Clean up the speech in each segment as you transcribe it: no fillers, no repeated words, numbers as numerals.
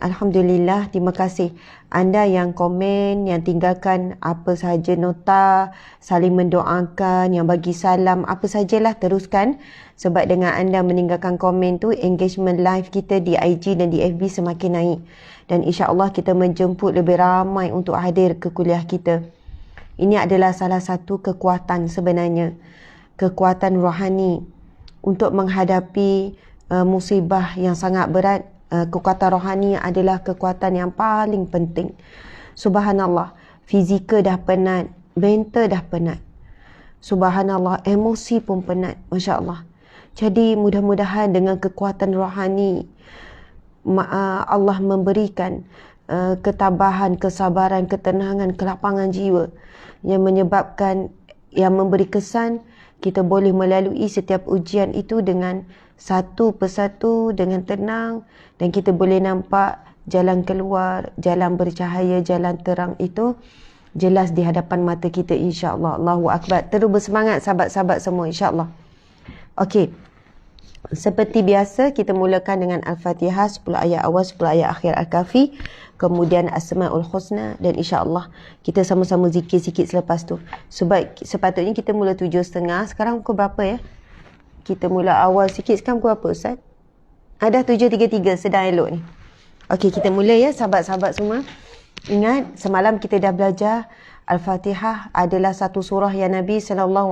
Alhamdulillah, terima kasih anda yang komen, yang tinggalkan apa sahaja nota, saling mendoakan, yang bagi salam, apa sajalah teruskan. Sebab dengan anda meninggalkan komen tu, engagement live kita di IG dan di FB semakin naik. Dan insya-Allah kita menjemput lebih ramai untuk hadir ke kuliah kita. Ini adalah salah satu kekuatan sebenarnya, kekuatan rohani untuk menghadapi musibah yang sangat berat. Kekuatan rohani adalah kekuatan yang paling penting. Subhanallah, fizikal dah penat, mental dah penat. Subhanallah, emosi pun penat, Masya Allah. Jadi mudah-mudahan dengan kekuatan rohani Allah memberikan ketabahan, kesabaran, ketenangan, kelapangan jiwa yang menyebabkan, yang memberi kesan kita boleh melalui setiap ujian itu dengan satu persatu, dengan tenang, dan kita boleh nampak jalan keluar, jalan bercahaya, jalan terang itu jelas di hadapan mata kita, insya-Allah. Allahu Akbar. Terus bersemangat sahabat-sahabat semua, insya-Allah. Okey. Seperti biasa, kita mulakan dengan Al-Fatihah, 10 ayat awal, 10 ayat akhir Al-Kahfi, kemudian Asma'ul Husna, dan insya-Allah kita sama-sama zikir sikit selepas tu. Sebab sepatutnya kita mula 7.30, sekarang pukul berapa ya? Kita mula awal sikit, sekarang pukul berapa Ustaz? Ada 7.33, sedang elok ni. Okey, kita mula ya sahabat-sahabat semua. Ingat, semalam kita dah belajar Al-Fatihah adalah satu surah yang Nabi SAW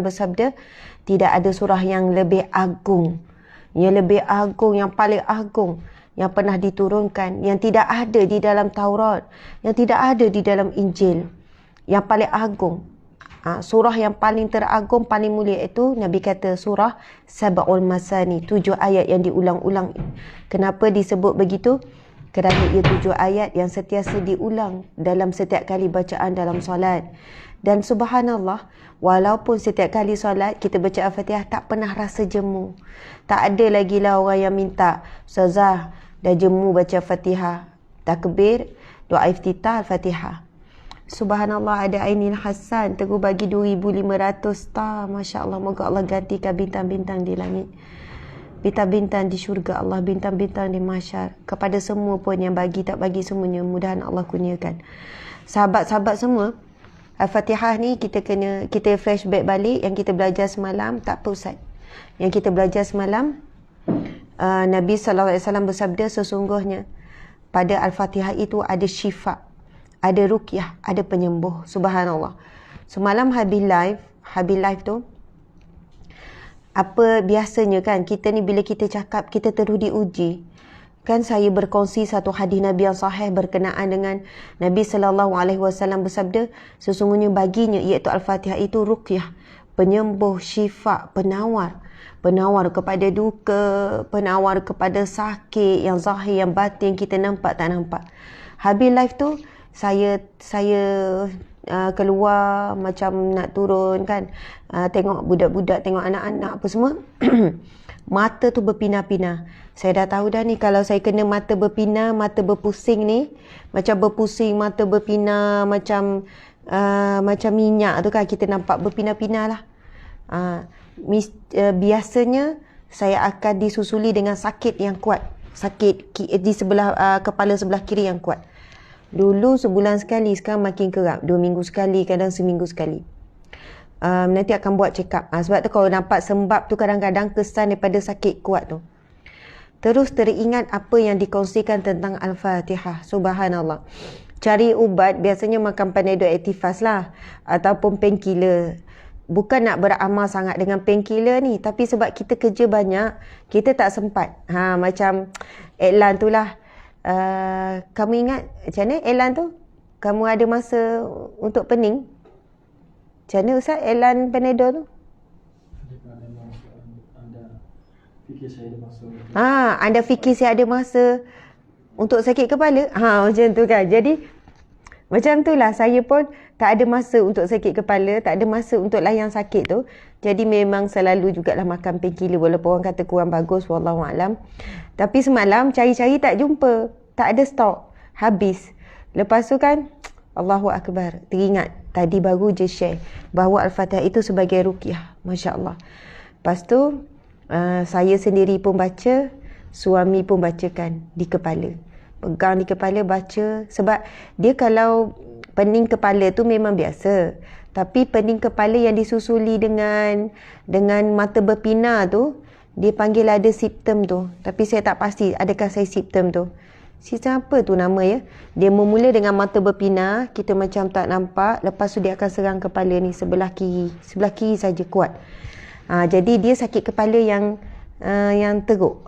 bersabda, tidak ada surah yang lebih agung, yang lebih agung, yang paling agung yang pernah diturunkan, yang tidak ada di dalam Taurat, yang tidak ada di dalam Injil, yang paling agung. Surah yang paling teragung, paling mulia itu Nabi kata surah Sab'ul Masani, 7 ayat yang diulang-ulang. Kenapa disebut begitu? Kerana ia 7 ayat yang sentiasa diulang dalam setiap kali bacaan dalam solat. Dan subhanallah, walaupun setiap kali solat kita baca Al-Fatihah tak pernah rasa jemu. Tak ada lagi lah orang yang minta, Ustazah dah jemu baca Al-Fatihah, takbir, doa iftitah, Al-Fatihah. Subhanallah, ada Ainil Hasan terus bagi 2,500 star. Masya Allah, moga Allah gantikan bintang-bintang di langit, bintang-bintang di syurga Allah, bintang-bintang di mahsyar. Kepada semua pun yang bagi tak bagi semuanya, mudahan Allah kurniakan. Sahabat-sahabat semua, Al-Fatihah ni kita flashback balik yang kita belajar semalam. Tak apa Ustaz, yang kita belajar semalam, Nabi SAW bersabda, sesungguhnya pada Al-Fatihah itu ada syifa, ada ruqyah, ada penyembuh. Subhanallah. Semalam habis live tu, apa biasanya kan kita ni bila kita cakap kita terus diuji. Kan saya berkongsi satu hadis Nabi yang sahih berkenaan dengan Nabi SAW bersabda, sesungguhnya baginya iaitu Al-Fatihah itu ruqyah, penyembuh, syifa, penawar kepada duka, penawar kepada sakit yang zahir, yang batin, kita nampak tak nampak. Habis live tu saya keluar macam nak turun kan, tengok budak-budak, tengok anak-anak apa semua. Mata tu berpinah-pinah. Saya dah tahu dah ni, kalau saya kena mata berpinah, mata berpusing ni, macam berpusing, mata berpinah, macam minyak tu kan, kita nampak berpinah-pinah lah. Biasanya saya akan disusuli dengan sakit yang kuat, sakit di sebelah kepala sebelah kiri yang kuat. Dulu sebulan sekali, sekarang makin kerap, 2 minggu sekali, kadang seminggu sekali. Nanti akan buat check up. Sebab tu kalau nampak sembab tu kadang-kadang kesan daripada sakit kuat tu. Terus teringat apa yang dikongsikan tentang Al-Fatihah. Subhanallah. Cari ubat, biasanya makan Panadol Activas lah, ataupun painkiller. Bukan nak beramal sangat dengan painkiller ni, tapi sebab kita kerja banyak, kita tak sempat. Macam Eklan tu lah. Kamu ingat macam mana Eklan tu? Kamu ada masa untuk pening? Macam mana Ustaz Eklan Panadol tu? Anda fikir saya ada masa untuk sakit kepala? Macam tu kan. Jadi macam tu lah, saya pun tak ada masa untuk sakit kepala, tak ada masa untuk layan sakit tu. Jadi memang selalu jugalah makan painkiller, walaupun orang kata kurang bagus, wallahualam. Tapi semalam cari-cari tak jumpa, tak ada stok, habis. Lepas tu kan, Allahu Akbar, teringat tadi baru je share bahawa Al-Fatihah itu sebagai ruqyah. Masya Allah. Lepas tu saya sendiri pun baca, suami pun bacakan di kepala. pegang di kepala, baca. Sebab dia kalau pening kepala tu memang biasa, tapi pening kepala yang disusuli dengan mata berpina tu, dia panggil ada simptom tu. Tapi saya tak pasti adakah saya simptom tu. Sistem apa tu nama ya? Dia memula dengan mata berpina, kita macam tak nampak, lepas tu dia akan serang kepala ni sebelah kiri. Sebelah kiri saja kuat. Jadi dia sakit kepala yang teruk.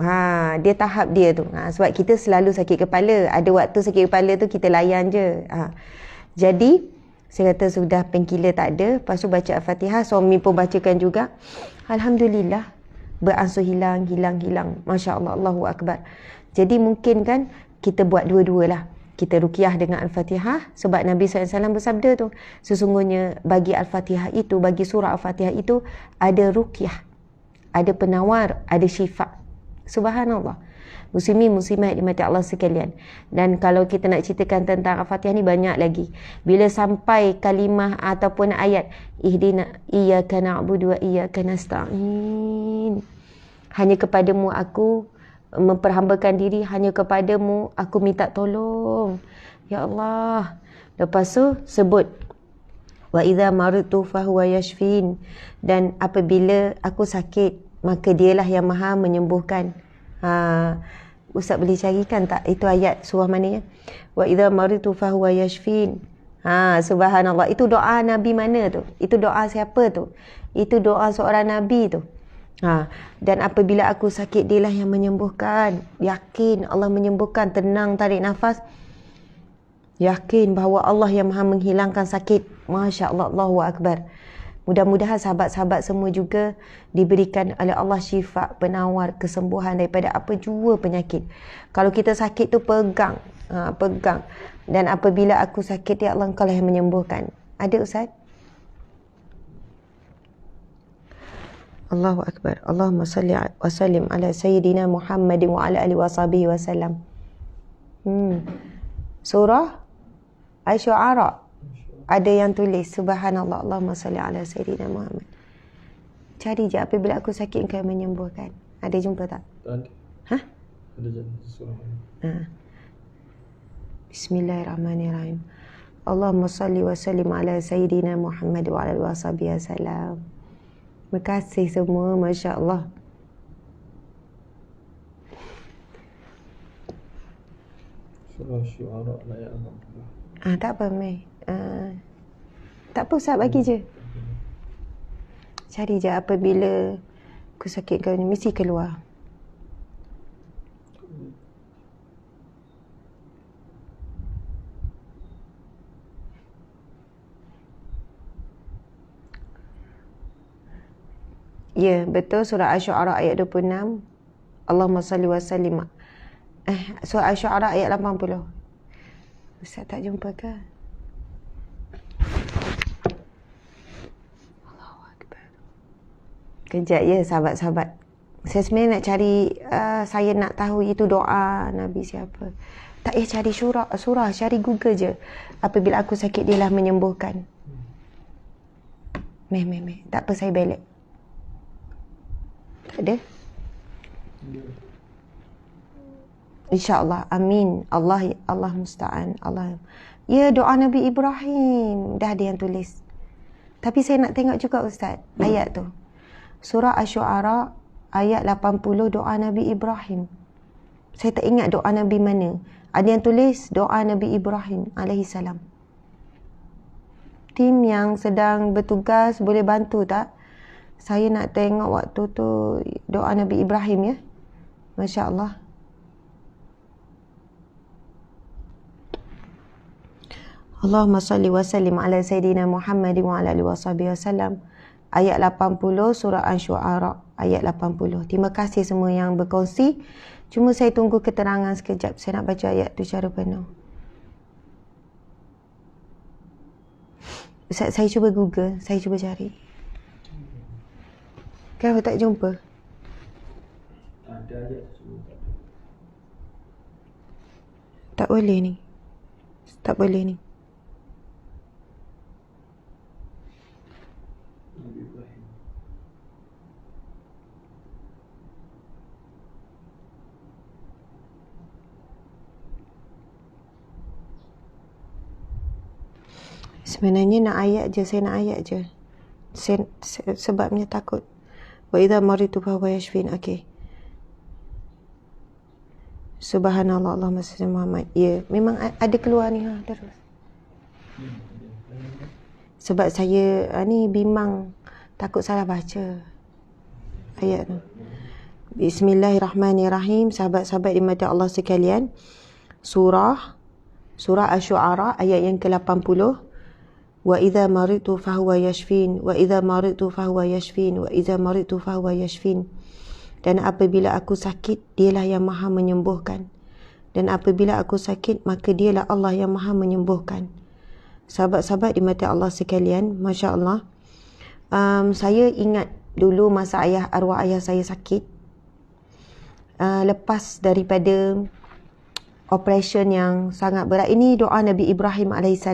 Dia tahap dia tu. Sebab kita selalu sakit kepala. Ada waktu sakit kepala tu kita layan je. Jadi saya kata sudah painkiller tak ada, lepas tu baca Al-Fatihah, suami pun bacakan juga. Alhamdulillah beransur hilang. Masya Allah, Allahu Akbar. Jadi mungkin kan kita buat dua-dualah. Kita ruqyah dengan Al-Fatihah, sebab Nabi SAW bersabda tu, sesungguhnya bagi Al-Fatihah itu, bagi surah Al-Fatihah itu ada ruqyah, ada penawar, ada syifa. Subhanallah. Muslimin muslimat dimati Allah sekalian. Dan kalau kita nak ceritakan tentang Al-Fatihah ni banyak lagi. Bila sampai kalimah ataupun ayat ihdina iyyaka na'budu wa iyyaka nasta'in, hanya kepadamu aku memperhambakan diri, hanya kepadamu aku minta tolong, ya Allah. Lepas tu sebut wa idza maridtu fahuwa yashfin, dan apabila aku sakit maka dialah yang maha menyembuhkan. Ustaz boleh carikan tak itu ayat surah mana ya? Wa idza maridtu fahuwa yashfin. Subhanallah, itu doa Nabi mana tu? Itu doa siapa tu? Itu doa seorang Nabi tu. Dan apabila aku sakit, dialah yang menyembuhkan. Yakin Allah menyembuhkan. Tenang, tarik nafas, yakin bahawa Allah yang maha menghilangkan sakit. Masya Allah, Allahu Akbar. Mudah-mudahan sahabat-sahabat semua juga diberikan oleh Allah syifa, penawar, kesembuhan daripada apa jua penyakit. Kalau kita sakit tu pegang, pegang. Dan apabila aku sakit, ya Allah, Engkau lah yang menyembuhkan. Ada Ustaz? Allahu Akbar. Allahumma salli wa sallim ala Sayyidina Muhammadin wa ala alihi wa sahbihi wa sallam. Surah Asy-Syu'ara. Ada yang tulis Subhanallah, Allahumma salli ala Sayyidina Muhammad. Cari je, apabila aku sakit Engkau menyembuhkan. Ada jumpa tak? Ada. Ada surah. Bismillahirrahmanirrahim. Allahumma salli wa sallim ala Sayyidina Muhammad wa ala alihi wa sahbihi wa sallam. Terima kasih semua, Masya Allah. Surah Syu'ara ayat 60. Tak apa, Mai. Tak apa, Ustaz, bagi je. Cari je apabila aku sakit kau ni, mesti keluar. Ya, betul, surah Asy-Syu'ara ayat 26. Allahumma salli wa sallim. Surah Asy-Syu'ara ayat 80. Ustaz tak jumpa ke? Allahu Akbar. Kejap ya sahabat-sahabat. Saya sebenarnya nak cari, saya nak tahu itu doa Nabi siapa. Tak payah cari surah, cari Google je. Apabila aku sakit, dialah menyembuhkan. Meh. Tak apa, saya balik. Tak ada? InsyaAllah. Amin. Allah musta'an. Allah. Ya, doa Nabi Ibrahim. Dah ada yang tulis. Tapi saya nak tengok juga Ustaz, ayat tu. Surah Asy-Syu'ara ayat 80, doa Nabi Ibrahim. Saya tak ingat doa Nabi mana. Ada yang tulis doa Nabi Ibrahim alaihissalam. Tim yang sedang bertugas boleh bantu tak? Saya nak tengok waktu tu doa Nabi Ibrahim ya. Masya Allah. Allahumma salli wa sallim ala Sayyidina Muhammad wa ala alihi wa sahbihi wasallam. Ayat 80 surah Asy-Syu'ara ayat 80. Terima kasih semua yang berkongsi. Cuma saya tunggu keterangan sekejap. Saya nak baca ayat tu secara penuh. Saya cuba Google, saya cuba cari. Kenapa tak jumpa? Ada ayat semua. Tak boleh ni. Tak boleh ni. Nabi Ibrahim. Sebenarnya nak ayat je, saya nak ayat je. Sebabnya takut. Wa idza maritu fa huwa yashfin. Okey. Subhanallah, Allahumma salli Muhammad. Ya, memang ada keluar ni terus. Sebab saya ni bimbang, takut salah baca ayat tu. Bismillahirrahmanirrahim. Sahabat-sahabat dimati Allah sekalian, Surah Asy-Syu'ara ayat yang ke-80. Wa idza maritu fahuwa yashfin, wa idza maritu fahuwa yashfin, wa idza maritu fahuwa yashfin. Dan apabila aku sakit, dialah yang maha menyembuhkan. Dan apabila aku sakit, maka dialah Allah yang maha menyembuhkan. Sahabat-sahabat dimati Allah sekalian, Masya Allah, saya ingat dulu masa arwah ayah saya sakit, lepas daripada operation yang sangat berat. Ini doa Nabi Ibrahim AS.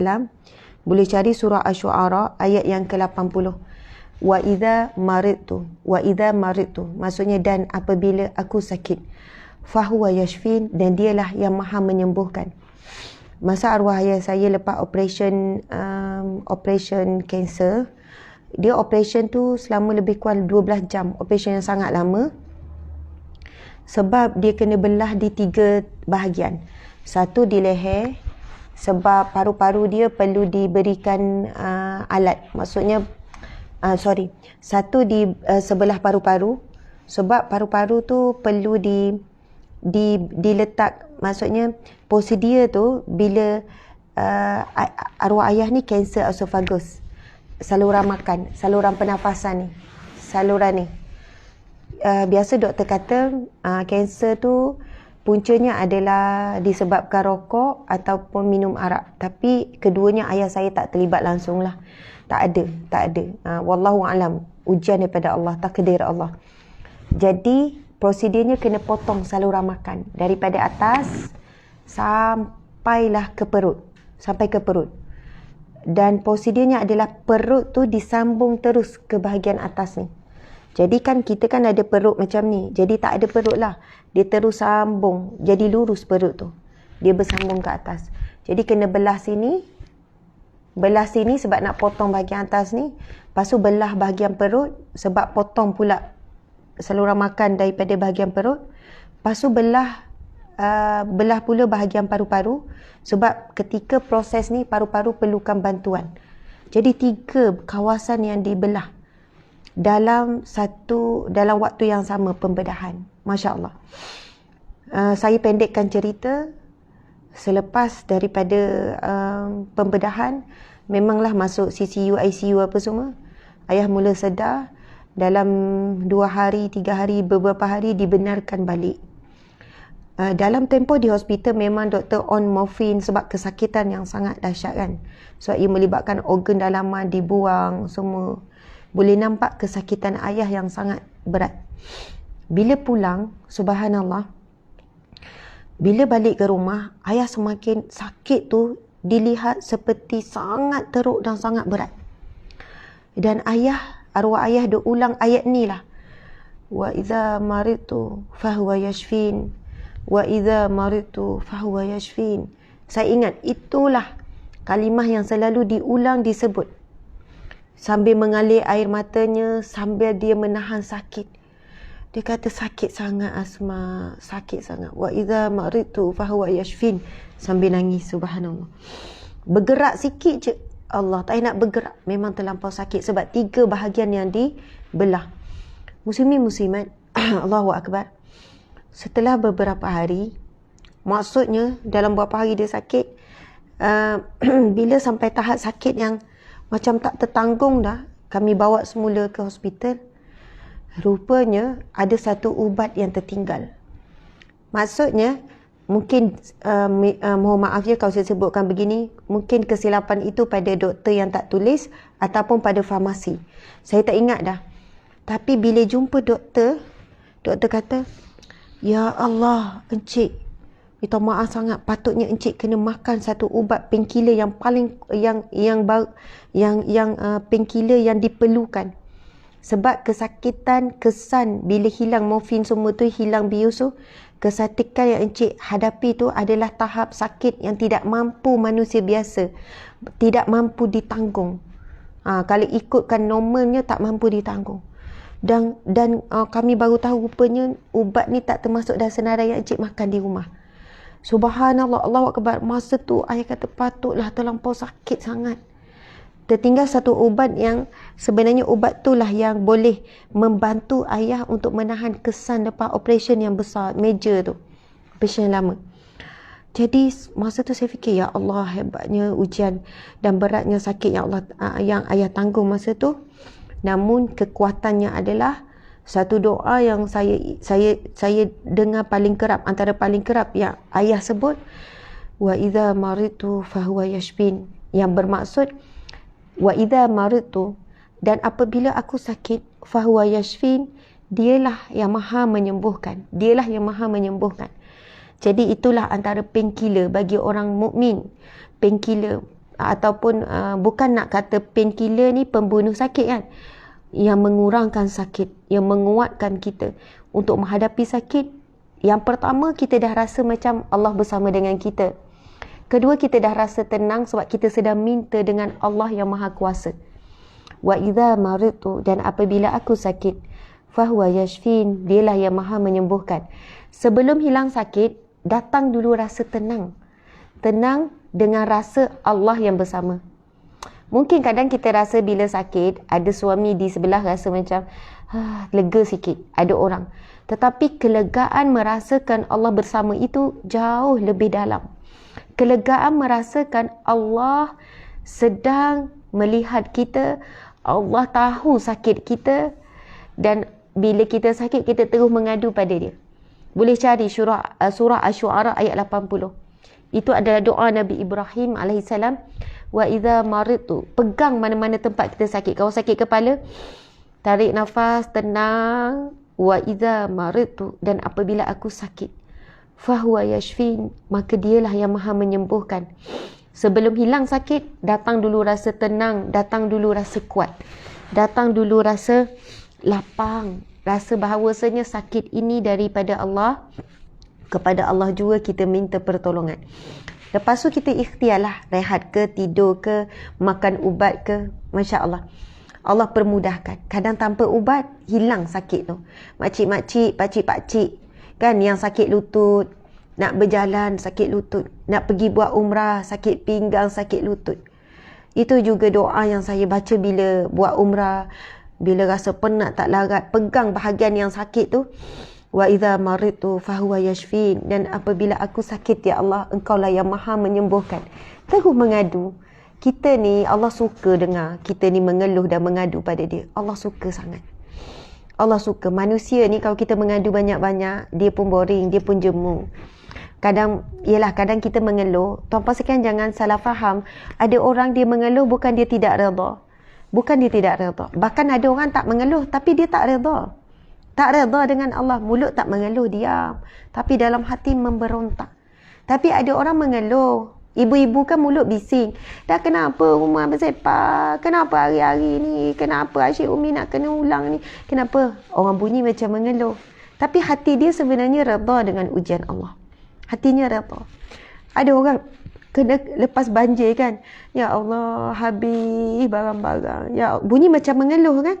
Boleh cari surah Asy-Syu'ara ayat yang ke-80. Wa idza maritu, maksudnya dan apabila aku sakit, fahuwa yashfin, dan dialah yang maha menyembuhkan. Masa arwah ayah saya lepas operation cancer, dia operation tu selama lebih kurang 12 jam, operation yang sangat lama. Sebab dia kena belah di 3 bahagian. Satu di leher, sebab paru-paru dia perlu diberikan alat. Maksudnya satu di sebelah paru-paru, sebab paru-paru tu perlu diletak. Maksudnya prosedur tu bila arwah ayah ni kanser esophagus, saluran makan, saluran pernafasan ni, saluran ni. Biasa doktor kata kanser tu puncanya adalah disebabkan rokok ataupun minum arak. Tapi keduanya ayah saya tak terlibat langsung lah. Tak ada. Wallahu a'lam. Ujian daripada Allah, takdir Allah. Jadi prosedurnya kena potong saluran makan daripada atas sampai ke perut. Dan prosedurnya adalah perut tu disambung terus ke bahagian atas ni. Jadi kan kita kan ada perut macam ni. Jadi tak ada perut lah. Dia terus sambung. Jadi lurus perut tu. Dia bersambung ke atas. Jadi kena belah sini sebab nak potong bahagian atas ni. Lepas tu belah bahagian perut sebab potong pula saluran makan daripada bahagian perut. Lepas tu belah pula bahagian paru-paru. Sebab ketika proses ni paru-paru perlukan bantuan. Jadi 3 kawasan yang dibelah dalam waktu yang sama, pembedahan. Masya Allah. Saya pendekkan cerita. Selepas daripada pembedahan, memanglah masuk CCU, ICU apa semua. Ayah mula sedar. Dalam 2 hari, 3 hari, beberapa hari dibenarkan balik. Dalam tempoh di hospital memang doktor on morfin sebab kesakitan yang sangat dahsyat kan. Sebab ia melibatkan organ dalaman dibuang semua. Boleh nampak kesakitan ayah yang sangat berat. Bila pulang, subhanallah, bila balik ke rumah, ayah semakin sakit tu dilihat seperti sangat teruk dan sangat berat. Dan arwah ayah dia ulang ayat ni lah. Wa idza maritu fahuwa yashfin. Wa idza maritu fahuwa yashfin. Saya ingat itulah kalimah yang selalu diulang, disebut. Sambil mengalir air matanya, sambil dia menahan sakit. Dia kata sakit sangat Asma, sakit sangat. Wa idza maritu fahuwa yashfin. Sambil nangis, subhanallah. Bergerak sikit je, Allah tak nak bergerak. Memang terlampau sakit sebab 3 bahagian yang dibelah. Muslimin muslimat, Allahu Akbar. Setelah beberapa hari, maksudnya dalam beberapa hari dia sakit, bila sampai tahap sakit yang macam tak tertanggung dah, kami bawa semula ke hospital. Rupanya ada satu ubat yang tertinggal. Maksudnya mungkin mohon maaf ya kalau saya sebutkan begini, mungkin kesilapan itu pada doktor yang tak tulis ataupun pada farmasi. Saya tak ingat dah. Tapi bila jumpa doktor kata, "Ya Allah, encik, minta maaf sangat, patutnya encik kena makan satu ubat painkiller yang paling painkiller yang diperlukan. Sebab kesakitan, kesan bila hilang morfin semua tu, hilang bius tu, Kesakitan yang encik hadapi tu adalah tahap sakit yang tidak mampu manusia biasa, tidak mampu ditanggung. Kalau ikutkan normalnya tak mampu ditanggung. Dan kami baru tahu rupanya ubat ni tak termasuk dalam senarai yang encik makan di rumah. Subhanallah, Allahu Akbar. Masa tu ayah kata patutlah terlampau sakit sangat. Tertinggal satu ubat yang sebenarnya ubat itulah yang boleh membantu ayah untuk menahan kesan lepas operation yang besar, major tu. Operation yang lama. Jadi masa tu saya fikir, ya Allah, hebatnya ujian dan beratnya sakit yang Allah yang ayah tanggung masa tu. Namun kekuatannya adalah satu doa yang saya dengar paling kerap, antara paling kerap yang ayah sebut, wa idza maritu fahuwa yashfin, yang bermaksud wa idza maritu, dan apabila aku sakit, fahuwa yashfin, dialah yang maha menyembuhkan, dialah yang maha menyembuhkan. Jadi itulah antara painkiller bagi orang mukmin. Painkiller ataupun bukan nak kata painkiller ni pembunuh sakit kan, yang mengurangkan sakit, yang menguatkan kita untuk menghadapi sakit. Yang pertama, kita dah rasa macam Allah bersama dengan kita. Kedua, kita dah rasa tenang sebab kita sedang minta dengan Allah yang Maha Kuasa. Wa idza maritu, dan apabila aku sakit, fahuwa yashfin, dialah yang Maha menyembuhkan. Sebelum hilang sakit, datang dulu rasa tenang. Tenang dengan rasa Allah yang bersama. Mungkin kadang kita rasa bila sakit, ada suami di sebelah rasa macam lega sikit, ada orang. Tetapi kelegaan merasakan Allah bersama itu jauh lebih dalam. Kelegaan merasakan Allah sedang melihat kita, Allah tahu sakit kita, dan bila kita sakit, kita terus mengadu pada dia. Boleh cari surah Asy-Syu'ara ayat 80. Itu adalah doa Nabi Ibrahim alaihissalam. Wa idza maritu, pegang mana-mana tempat kita sakit. Kalau sakit kepala, tarik nafas, tenang. Wa idza maritu, dan apabila aku sakit, fahuwa yashfin, maka dialah yang maha menyembuhkan. Sebelum hilang sakit, datang dulu rasa tenang, datang dulu rasa kuat, datang dulu rasa lapang, rasa bahawasanya sakit ini daripada Allah. Kepada Allah juga kita minta pertolongan. Lepas tu kita ikhtiarlah, rehat ke, tidur ke, makan ubat ke. Masya Allah, Allah permudahkan. Kadang tanpa ubat, hilang sakit tu. Makcik-makcik, pakcik-pakcik kan, yang sakit lutut, nak berjalan sakit lutut, nak pergi buat umrah, sakit pinggang, sakit lutut. Itu juga doa yang saya baca bila buat umrah, bila rasa penat tak larat, pegang bahagian yang sakit tu. Wa idza maritu fahuwa yashfin, dan apabila aku sakit, ya Allah, Engkaulah yang maha menyembuhkan. Terus mengadu. Kita ni Allah suka dengar kita ni mengeluh dan mengadu pada dia. Allah suka sangat. Allah suka. Manusia ni kalau kita mengadu banyak-banyak, dia pun boring, dia pun jemu. Kadang kita mengeluh. Tuan-puan sekalian, jangan salah faham. Ada orang dia mengeluh bukan dia tidak redha. Bukan dia tidak redha. Bahkan ada orang tak mengeluh tapi dia tak redha. Tak redha dengan Allah. Mulut tak mengeluh, diam. Tapi dalam hati memberontak. Tapi ada orang mengeluh. Ibu-ibu kan mulut bising. Dah kenapa rumah bersepak? Kenapa hari-hari ni? Kenapa Asyik Umi nak kena ulang ni? Kenapa? Orang bunyi macam mengeluh. Tapi hati dia sebenarnya redha dengan ujian Allah. Hatinya redha. Ada orang kena lepas banjir kan. Ya Allah, habis barang-barang. Ya, bunyi macam mengeluh kan?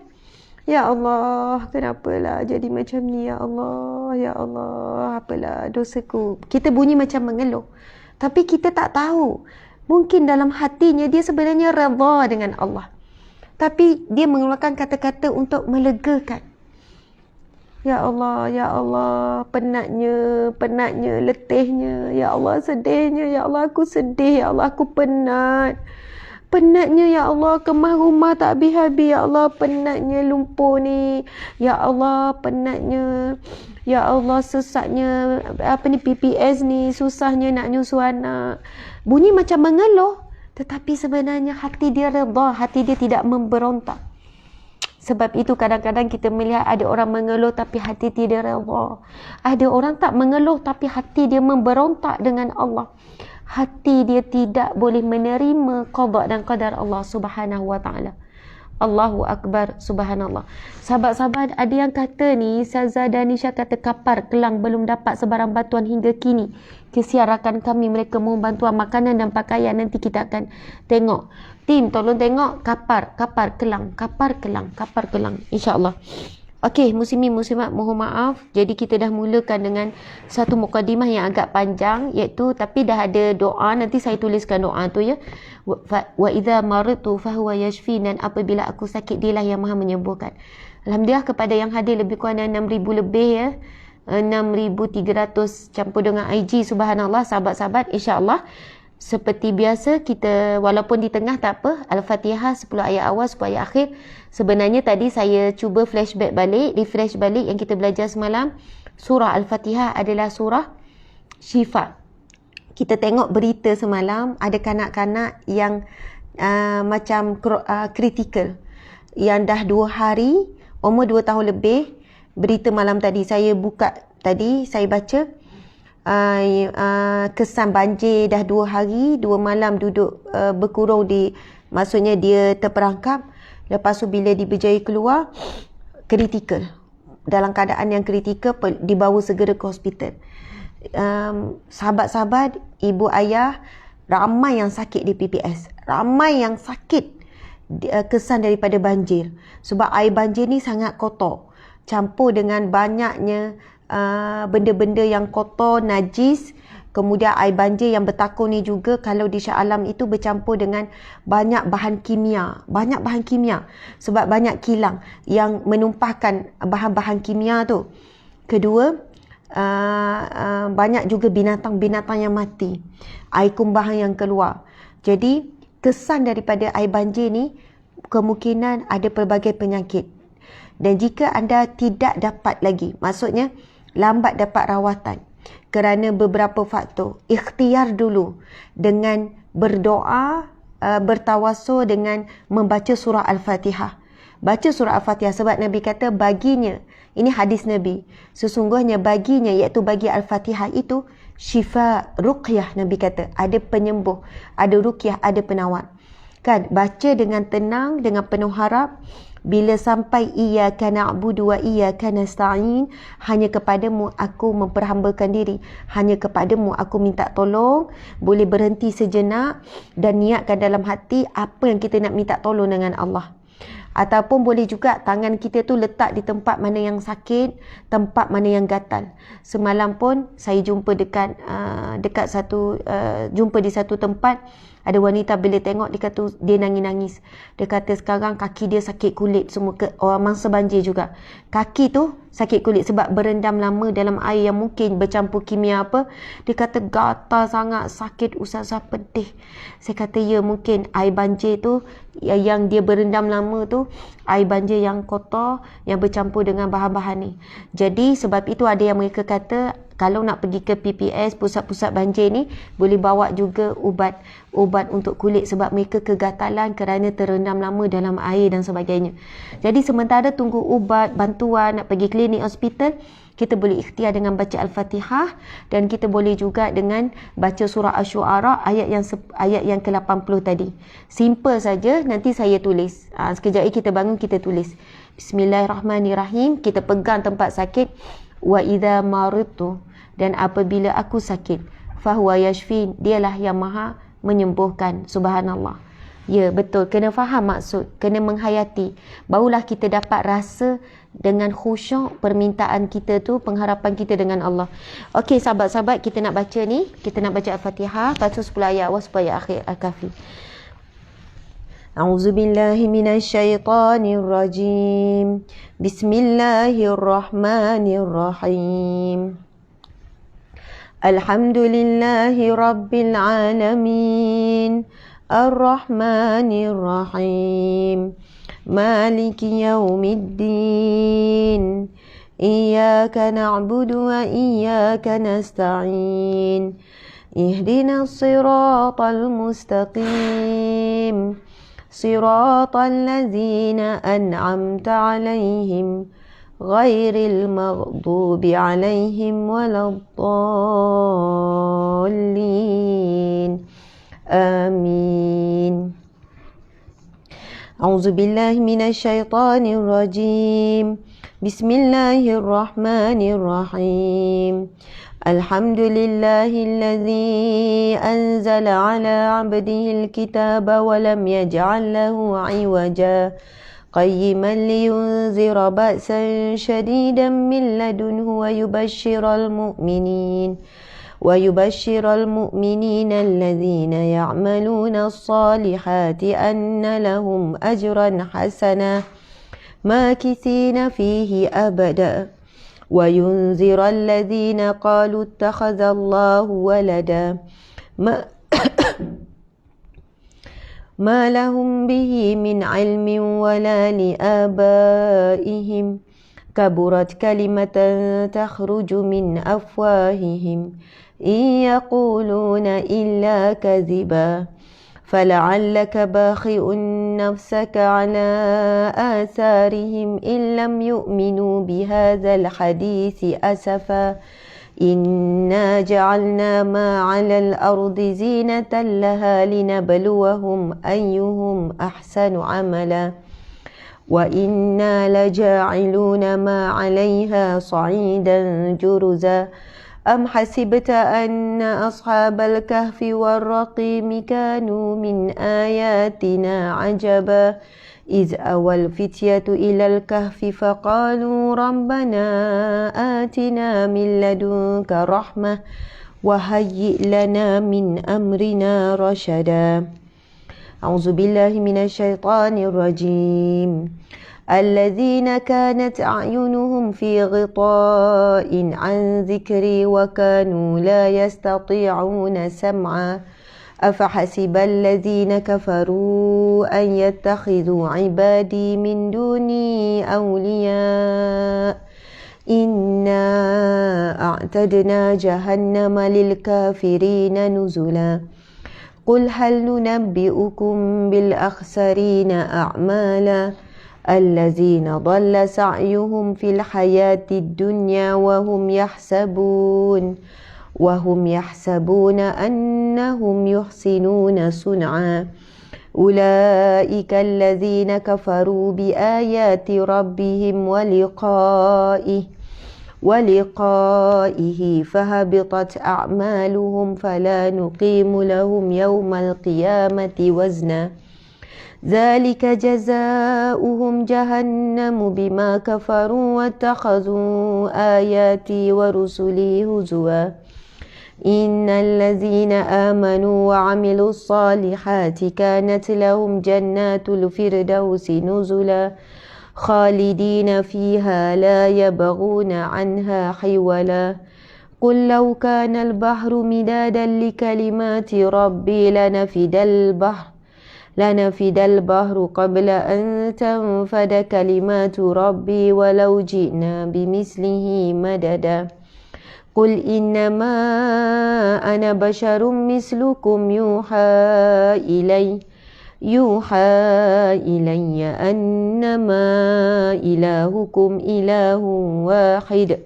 Ya Allah, kenapalah jadi macam ni, ya Allah, ya Allah, apalah dosaku. Kita bunyi macam mengeluh. Tapi kita tak tahu. Mungkin dalam hatinya dia sebenarnya redha dengan Allah. Tapi dia mengeluarkan kata-kata untuk melegakan. Ya Allah, penatnya, letihnya. Ya Allah, sedihnya. Ya Allah, aku sedih. Ya Allah, aku penat. Penatnya, ya Allah, kemah rumah tak habis-habis. Ya Allah, penatnya lumpur ni. Ya Allah, penatnya. Ya Allah, sesaknya PPS ni, susahnya nak nyusu anak. Bunyi macam mengeluh, tetapi sebenarnya hati dia redha, hati dia tidak memberontak. Sebab itu kadang-kadang kita melihat ada orang mengeluh tapi hati tidak redha. Ada orang tak mengeluh tapi hati dia memberontak dengan Allah. Hati dia tidak boleh menerima qada dan qadar Allah Subhanahu wa taala. Allahu Akbar, subhanallah. Sahabat-sahabat, ada yang kata ni, Saza Danisha kata kapar Kelang belum dapat sebarang bantuan hingga kini. Kesian rakan kami, mereka mohon bantuan makanan dan pakaian. Nanti kita akan tengok. Tim, tolong tengok kapar Kelang, kapar Kelang, insyaAllah. Okey, muslimin muslimat, mohon maaf. Jadi kita dah mulakan dengan satu mukadimah yang agak panjang, iaitu tapi dah ada doa. Nanti saya tuliskan doa tu ya. Wa idza maridtu fahuwa yashfin, dan apabila aku sakit dialah yang Maha menyembuhkan. Alhamdulillah kepada yang hadir lebih kurang 6,000 lebih ya. 6,300 campur dengan IG, subhanallah sahabat-sahabat. InsyaAllah seperti biasa kita, walaupun di tengah tak apa, Al-Fatihah 10 ayat awal, 10 ayat akhir. Sebenarnya tadi saya cuba flashback balik, refresh balik yang kita belajar semalam. Surah Al-Fatihah adalah surah syifa. Kita tengok berita semalam, ada kanak-kanak yang macam kritikal, yang dah 2 hari, umur 2 tahun lebih. Berita malam tadi saya buka, tadi saya baca, kesan banjir dah 2 hari 2 malam duduk berkurung di, maksudnya dia terperangkap. Lepas tu bila diberjaya keluar, kritikal, dalam keadaan yang kritikal, dibawa segera ke hospital. Sahabat-sahabat, ibu ayah ramai yang sakit di PPS, ramai yang sakit kesan daripada banjir. Sebab air banjir ni sangat kotor, campur dengan banyaknya benda-benda yang kotor, najis. Kemudian air banjir yang bertakur ni juga kalau di Shah Alam itu bercampur dengan banyak bahan kimia. Sebab banyak kilang yang menumpahkan bahan-bahan kimia tu. Kedua, banyak juga binatang-binatang yang mati, air kumbahan yang keluar. Jadi kesan daripada air banjir ni kemungkinan ada pelbagai penyakit. Dan jika anda tidak dapat lagi, maksudnya lambat dapat rawatan kerana beberapa faktor, ikhtiar dulu dengan berdoa, bertawasul dengan membaca surah Al-Fatihah. Baca surah Al-Fatihah sebab Nabi kata baginya, ini hadis Nabi, sesungguhnya baginya, iaitu bagi Al-Fatihah itu syifa, ruqyah. Nabi kata ada penyembuh, ada ruqyah, ada penawar. Kan, baca dengan tenang, dengan penuh harap. Bila sampai iyyaka na'budu wa iyyaka nasta'in, hanya kepadamu aku memperhambakan diri, hanya kepadamu aku minta tolong. Boleh berhenti sejenak dan niatkan dalam hati apa yang kita nak minta tolong dengan Allah. Ataupun boleh juga tangan kita tu letak di tempat mana yang sakit, tempat mana yang gatal. Semalam pun saya jumpa dekat jumpa di satu tempat, ada wanita bila tengok dia kata dia nangis-nangis. Dia kata sekarang kaki dia sakit kulit semua, orang mangsa banjir juga. Kaki tu sakit kulit sebab berendam lama dalam air yang mungkin bercampur kimia apa. Dia kata gatal sangat, sakit Ustazah, pedih. Saya kata ya, mungkin air banjir tu yang dia berendam lama tu, air banjir yang kotor yang bercampur dengan bahan-bahan ni. Jadi sebab itu ada yang mereka kata kalau nak pergi ke PPS, pusat-pusat banjir ni, boleh bawa juga ubat untuk kulit sebab mereka kegatalan kerana terendam lama dalam air dan sebagainya. Jadi sementara tunggu ubat, bantuan, nak pergi klinik, hospital, kita boleh ikhtiar dengan baca Al-Fatihah, dan kita boleh juga dengan baca surah Asy-Syu'ara ayat yang ke-80 tadi. Simple saja, nanti saya tulis. Sekejap lagi kita bangun, kita tulis. Bismillahirrahmanirrahim. Kita pegang tempat sakit. Wa idza maridtu, dan apabila aku sakit, fahuwa yashfin, dialah yang maha menyembuhkan. Subhanallah. Ya, betul, kena faham maksud, kena menghayati, barulah kita dapat rasa dengan khusyuk permintaan kita tu, pengharapan kita dengan Allah. Okey sahabat-sahabat, kita nak baca ni, kita nak baca Al-Fatihah, lepas tu 10 ayat awal, 10 ayat akhir Al-Kahfi. A'udzubillahi minasyaitonirrajim. Bismillahirrahmanirrahim. Alhamdulillahi rabbil alamin. Ar-Rahmanir-Rahim. Maliki yaumiddin. Iyyaka na'budu wa iyyaka nasta'in. Ihdinas siratal mustaqim. Siratal ladzina an'amta 'alaihim ghairil maghdubi 'alaihim waladdallin. Amin. أعوذ بالله من الشيطان الرجيم. بسم الله الرحمن الرحيم. الحمد لله الذي أنزل على عبده الكتاب ولم يجعل له عوجا قيما لينذر بأسا شديدا من لدنه ويبشر المؤمنين الذين يعملون الصالحات أن لهم أجرا حسنا ماكثين فيه أبدا وينذر الذين قالوا اتخذ الله ولدا ما لهم به من علم ولا لآبائهم كبرت كلمة تخرج من أفواههم إن يقولون إلا كذبا فلعلك باخئ نفسك على آثارهم إن لم يؤمنوا بهذا الحديث أسفا إنا جعلنا ما على الأرض زينة لها لنبلوهم أيهم أحسن عملا وإنا لجاعلون ما عليها صعيدا جرزا أم حسبت أن أصحاب الكهف والرقيم كانوا من آياتنا عجبا إذ أوى الفتية إلى الكهف فقالوا ربنا آتنا من لدنك رحمة وهيئ لنا من أمرنا رشدا أعوذ بالله من الشيطان الرجيم الذين كانت أعينهم في غطاء عن ذكري وكانوا لا يستطيعون سمعا أفحسب الذين كفروا أن يتخذوا عبادي من دوني أولياء إنا أعتدنا جهنم للكافرين نزلا قل هل ننبئكم بالأخسرين أعمالا الذين ضل سعيهم في الحياة الدنيا وهم يحسبون أنهم يحسنون صنعا أولئك الذين كفروا بآيات ربهم ولقائه فهبطت أعمالهم فلا نقيم لهم يوم القيامة وزنا ذلك جزاؤهم جهنم بما كفروا واتخذوا آياتي ورسلي هزوا إن الذين آمنوا وعملوا الصالحات كانت لهم جنات الفردوس نزلا خالدين فيها لا يبغون عنها حولا قل لو كان البحر مدادا لكلمات ربي لنفد البحر قبل أن تنفد كلمات ربي ولو جئنا بمثله مددا قل إنما أنا بشر مثلكم يوحى إلي أنما إلهكم إله واحد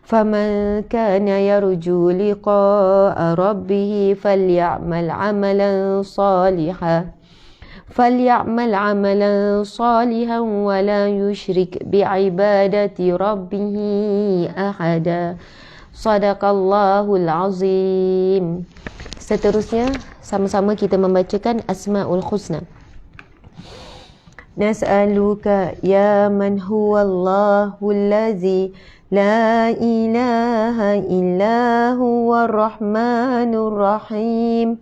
فمن كان يرجو لقاء ربه فليعمل عملا صالحا ولا يشرك بعبادة ربه أحدا Sadaqallahul Azim. Seterusnya sama-sama kita membacakan Asmaul Husna. Nas'aluka ya man huwallahu allazi la ilaha illa huwa ar-rahmanur rahim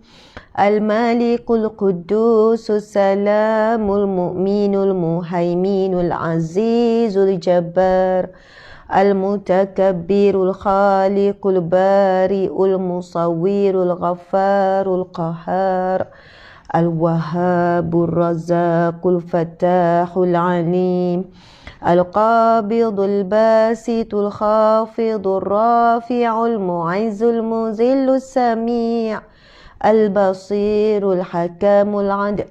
al-malikul quddusus salamul mu'minul muhaiminul azizul jabbar المتكبر الخالق البارئ المصور الغفار القهار الوهاب الرزاق الفتاح العليم القابض الباسط الخافض الرافع المعز المذل السميع البصير الحكام العدل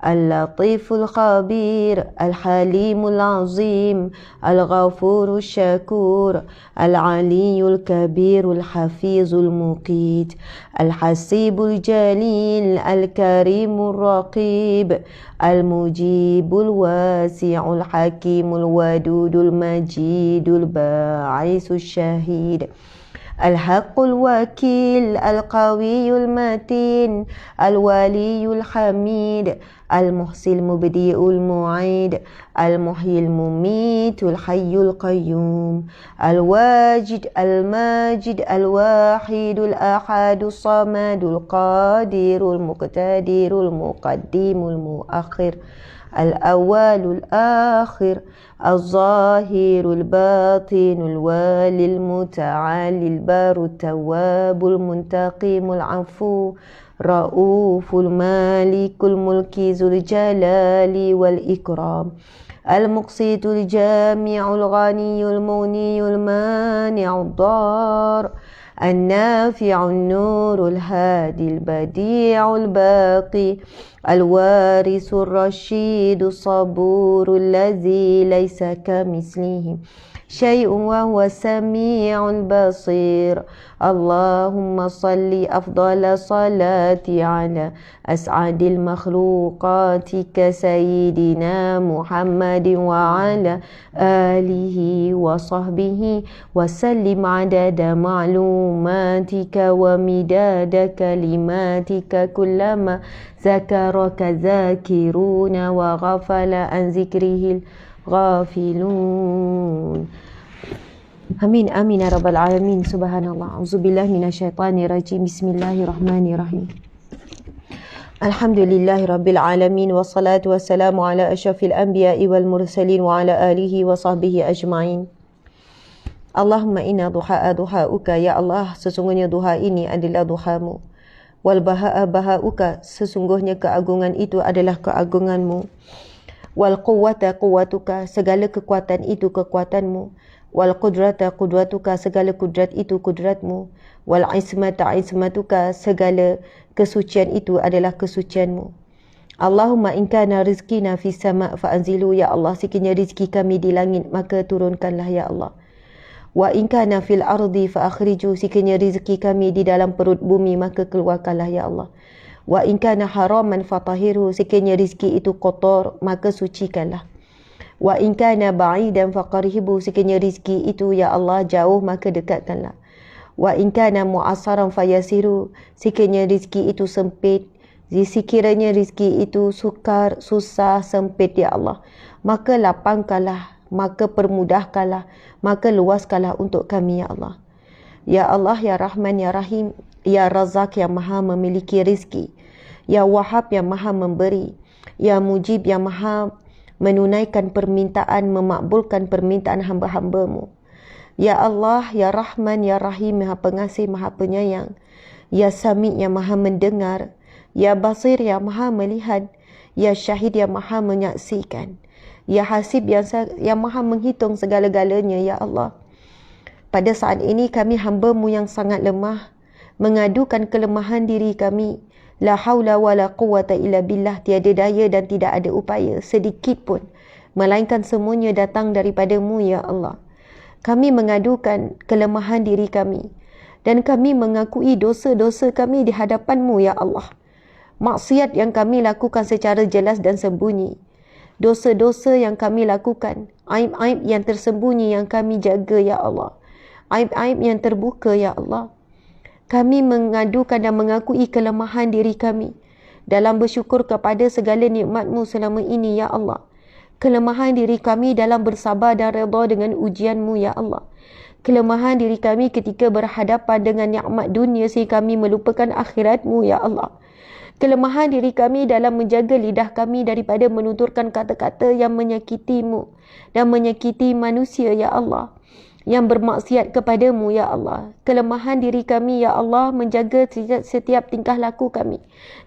اللطيف الخبير الحليم العظيم الغفور الشكور العلي الكبير الحفيظ المقيت الحسيب الجليل الكريم الرقيب المجيب الواسع الحكيم الودود المجيد الباعث الشهيد الحق الوكيل القوي المتين الولي الحميد المحصي المبدئ المعيد المحيي المميت الحي القيوم الواجد الماجد الواحد الأحد الصمد القادر المقتدر المقدم المؤخر الأول الآخر الظاهر الباطن الوالي المتعالي البار التواب المنتقم العفو رؤوف المالك الملك ذو الجلال والإكرام المقسط الجامع الغني المغني المانع الضار النافع النور الهادي البديع الباقي الوارث الرشيد الصبور الذي ليس كمثله شيء وهو السميع البصير اللهم صل أفضل صلاة على أسعد المخلوقات كسيدنا محمد وعلى آله وصحبه وسلم عدد معلوماتك ومداد كلماتك كلما ذكرك ذاكرون وغفل عن ذكره الغافلون Amin amin ya rabbal alamin. Subhanallah. Auzubillahi minasyaitonir rajim. Bismillahirrahmanirrahim. Alhamdulillahi rabbil alamin wassalatu wassalamu ala asyrafil anbiya'i wal mursalin wa ala alihi wa sahbihi ajma'in. Allahumma inna duha'uka ya Allah, sesungguhnya duha ini adalah duhamu. Wal baha'uka, sesungguhnya keagungan itu adalah keagunganmu. Wal quwwatuka, segala kekuatan itu kekuatanmu. Wal qudratuka, segala kudrat itu kudratmu. Wal ismatuka, segala kesucian itu adalah kesucianmu. Allahumma in kana rizqina fis sama' fa anzilu ya Allah, sekiranya rezeki kami di langit maka turunkanlah ya Allah. Wa in kana fil ardi fa akhriju, sekiranya rezeki kami di dalam perut bumi maka keluarkanlah ya Allah. Wa in kana haraman fatahirhu, sekiranya rezeki itu kotor maka sucikanlah. Wa in kana ba'idan faqarhibu, sekiranya rezeki itu ya Allah jauh maka dekatkanlah. Wa in kana mu'assaran fayasiru, sekiranya rezeki itu sempit, sekiranya rezeki itu sukar, susah, sempit ya Allah, maka lapangkanlah, maka permudahkanlah, maka luaskanlah untuk kami ya Allah. Ya Allah, ya Rahman, ya Rahim, ya Razak yang maha memiliki rezeki, ya Wahab yang maha memberi, ya Mujib yang maha menunaikan permintaan, memakbulkan permintaan hamba-hambamu. Ya Allah, ya Rahman, ya Rahim, maha pengasih, maha penyayang, ya Sami yang maha mendengar, ya Basir yang maha melihat, ya Syahid yang maha menyaksikan, ya Hasib yang maha menghitung segala-galanya ya Allah. Pada saat ini kami hamba-Mu yang sangat lemah, mengadukan kelemahan diri kami. La haula wa la quwwata illa billah, tiada daya dan tidak ada upaya sedikit pun, melainkan semuanya datang daripada-Mu ya Allah. Kami mengadukan kelemahan diri kami dan kami mengakui dosa-dosa kami di hadapan-Mu ya Allah. Maksiat yang kami lakukan secara jelas dan sembunyi, dosa-dosa yang kami lakukan, aib-aib yang tersembunyi yang kami jaga ya Allah, aib-aib yang terbuka ya Allah. Kami mengadukan dan mengakui kelemahan diri kami dalam bersyukur kepada segala nikmat-Mu selama ini ya Allah. Kelemahan diri kami dalam bersabar dan redha dengan ujian-Mu ya Allah. Kelemahan diri kami ketika berhadapan dengan nikmat dunia sehingga kami melupakan akhirat-Mu ya Allah. Kelemahan diri kami dalam menjaga lidah kami daripada menuturkan kata-kata yang menyakiti-Mu dan menyakiti manusia ya Allah, yang bermaksiat kepada-Mu ya Allah. Kelemahan diri kami ya Allah menjaga setiap tingkah laku kami,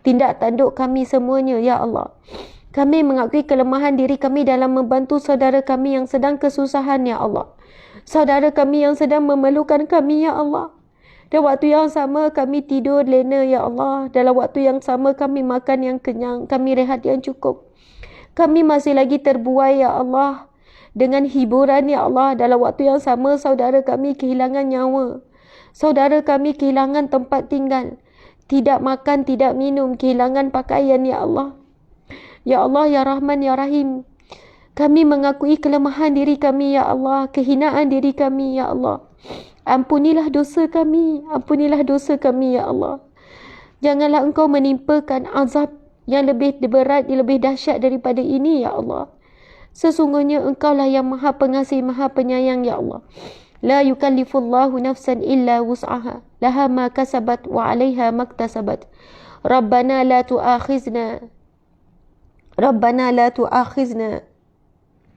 tindak tanduk kami semuanya ya Allah. Kami mengakui kelemahan diri kami dalam membantu saudara kami yang sedang kesusahan ya Allah, saudara kami yang sedang memerlukan kami ya Allah. Dan waktu yang sama kami tidur lena ya Allah. Dalam waktu yang sama kami makan yang kenyang, kami rehat yang cukup. Kami masih lagi terbuai ya Allah dengan hiburan ya Allah. Dalam waktu yang sama saudara kami kehilangan nyawa. Saudara kami kehilangan tempat tinggal. Tidak makan, tidak minum, kehilangan pakaian ya Allah. Ya Allah, ya Rahman, ya Rahim. Kami mengakui kelemahan diri kami ya Allah, kehinaan diri kami ya Allah. Ampunilah dosa kami ya Allah. Janganlah Engkau menimpakan azab yang lebih berat, lebih dahsyat daripada ini ya Allah. Sesungguhnya Engkaulah yang Maha Pengasih, Maha Penyayang ya Allah. La yukallifullahu nafsan illa wus'aha, laha ma kasabat wa 'alaiha maktasabat. Rabbana la tu'akhizna.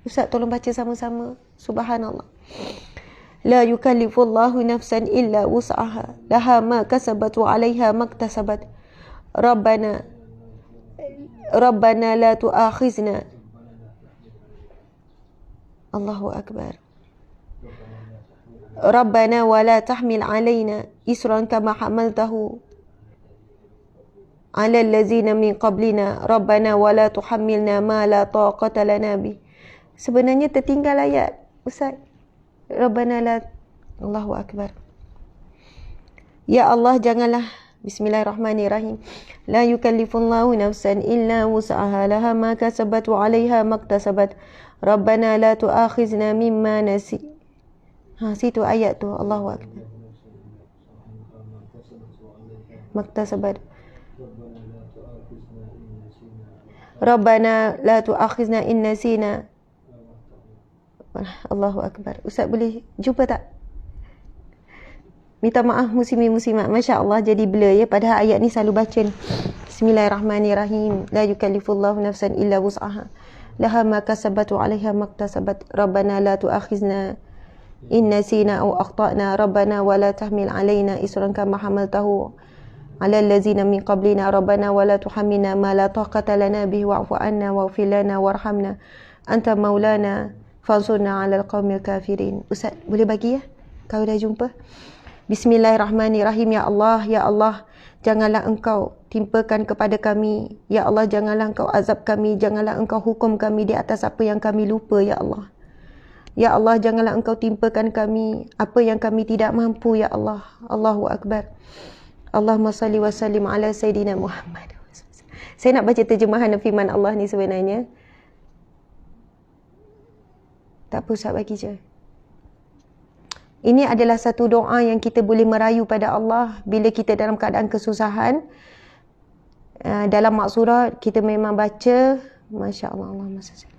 Ustaz tolong baca sama-sama. Subhanallah. La yukallifullahu nafsan illa wus'aha, laha ma kasabat wa 'alaiha maktasabat. Rabbana la tu'akhizna. Allahu akbar. Rabbana wa la tahmil 'alaina isran kama hamaltahu 'ala allazina min qablina. Rabbana wa la tuhammilna ma la taqata lana bih. Sebenarnya tertinggal ayat, Ustaz. Rabbana la, Allahu akbar. Ya Allah, janganlah, bismillahirrahmanirrahim. La yukallifullahu nafsan illa wus'aha, laha ma kasabat wa 'alaiha maktasabat. Rabbana la tu'akhizna mimma nasi. Situ ayat tu, Allahu akbar. Maktasabat. Rabbana la tu'akhizna in nasina. Allahu akbar. Ustaz boleh jumpa tak? Minta maaf muslimin-muslimat. Masya Allah jadi blur ya. Padahal ayat ni selalu baca ni. Bismillahirrahmanirrahim. La yukallifullahu nafsan illa wus'aha, laha ma kasabat wa 'alaiha maktasabat. Rabbana la tu'akhizna in nasina aw akhtana. Rabbana wa la tahmil 'alaina isran kama hamaltahu 'ala allazina min qablina. Rabbana wa la tuhammilna ma la taqata lana bihi wa'fu 'anna waghfir lana warhamna anta maulana fansurna 'alal qaumil kafirin. Ustaz boleh bagi ya kalau dah jumpa. Bismillahirrahmanirrahim. Ya Allah, ya Allah, janganlah Engkau timpakan kepada kami, ya Allah, janganlah Engkau azab kami, janganlah Engkau hukum kami di atas apa yang kami lupa, ya Allah. Ya Allah, janganlah Engkau timpakan kami apa yang kami tidak mampu, ya Allah. Allahu akbar. Allahumma salli wa sallim ala Sayyidina Muhammad. Saya nak baca terjemahan firman Allah ni sebenarnya. Tak apa, Ustaz bagi je. Ini adalah satu doa yang kita boleh merayu pada Allah bila kita dalam keadaan kesusahan. Dalam maksurah kita memang baca, Masya Allah, Allahumma salli.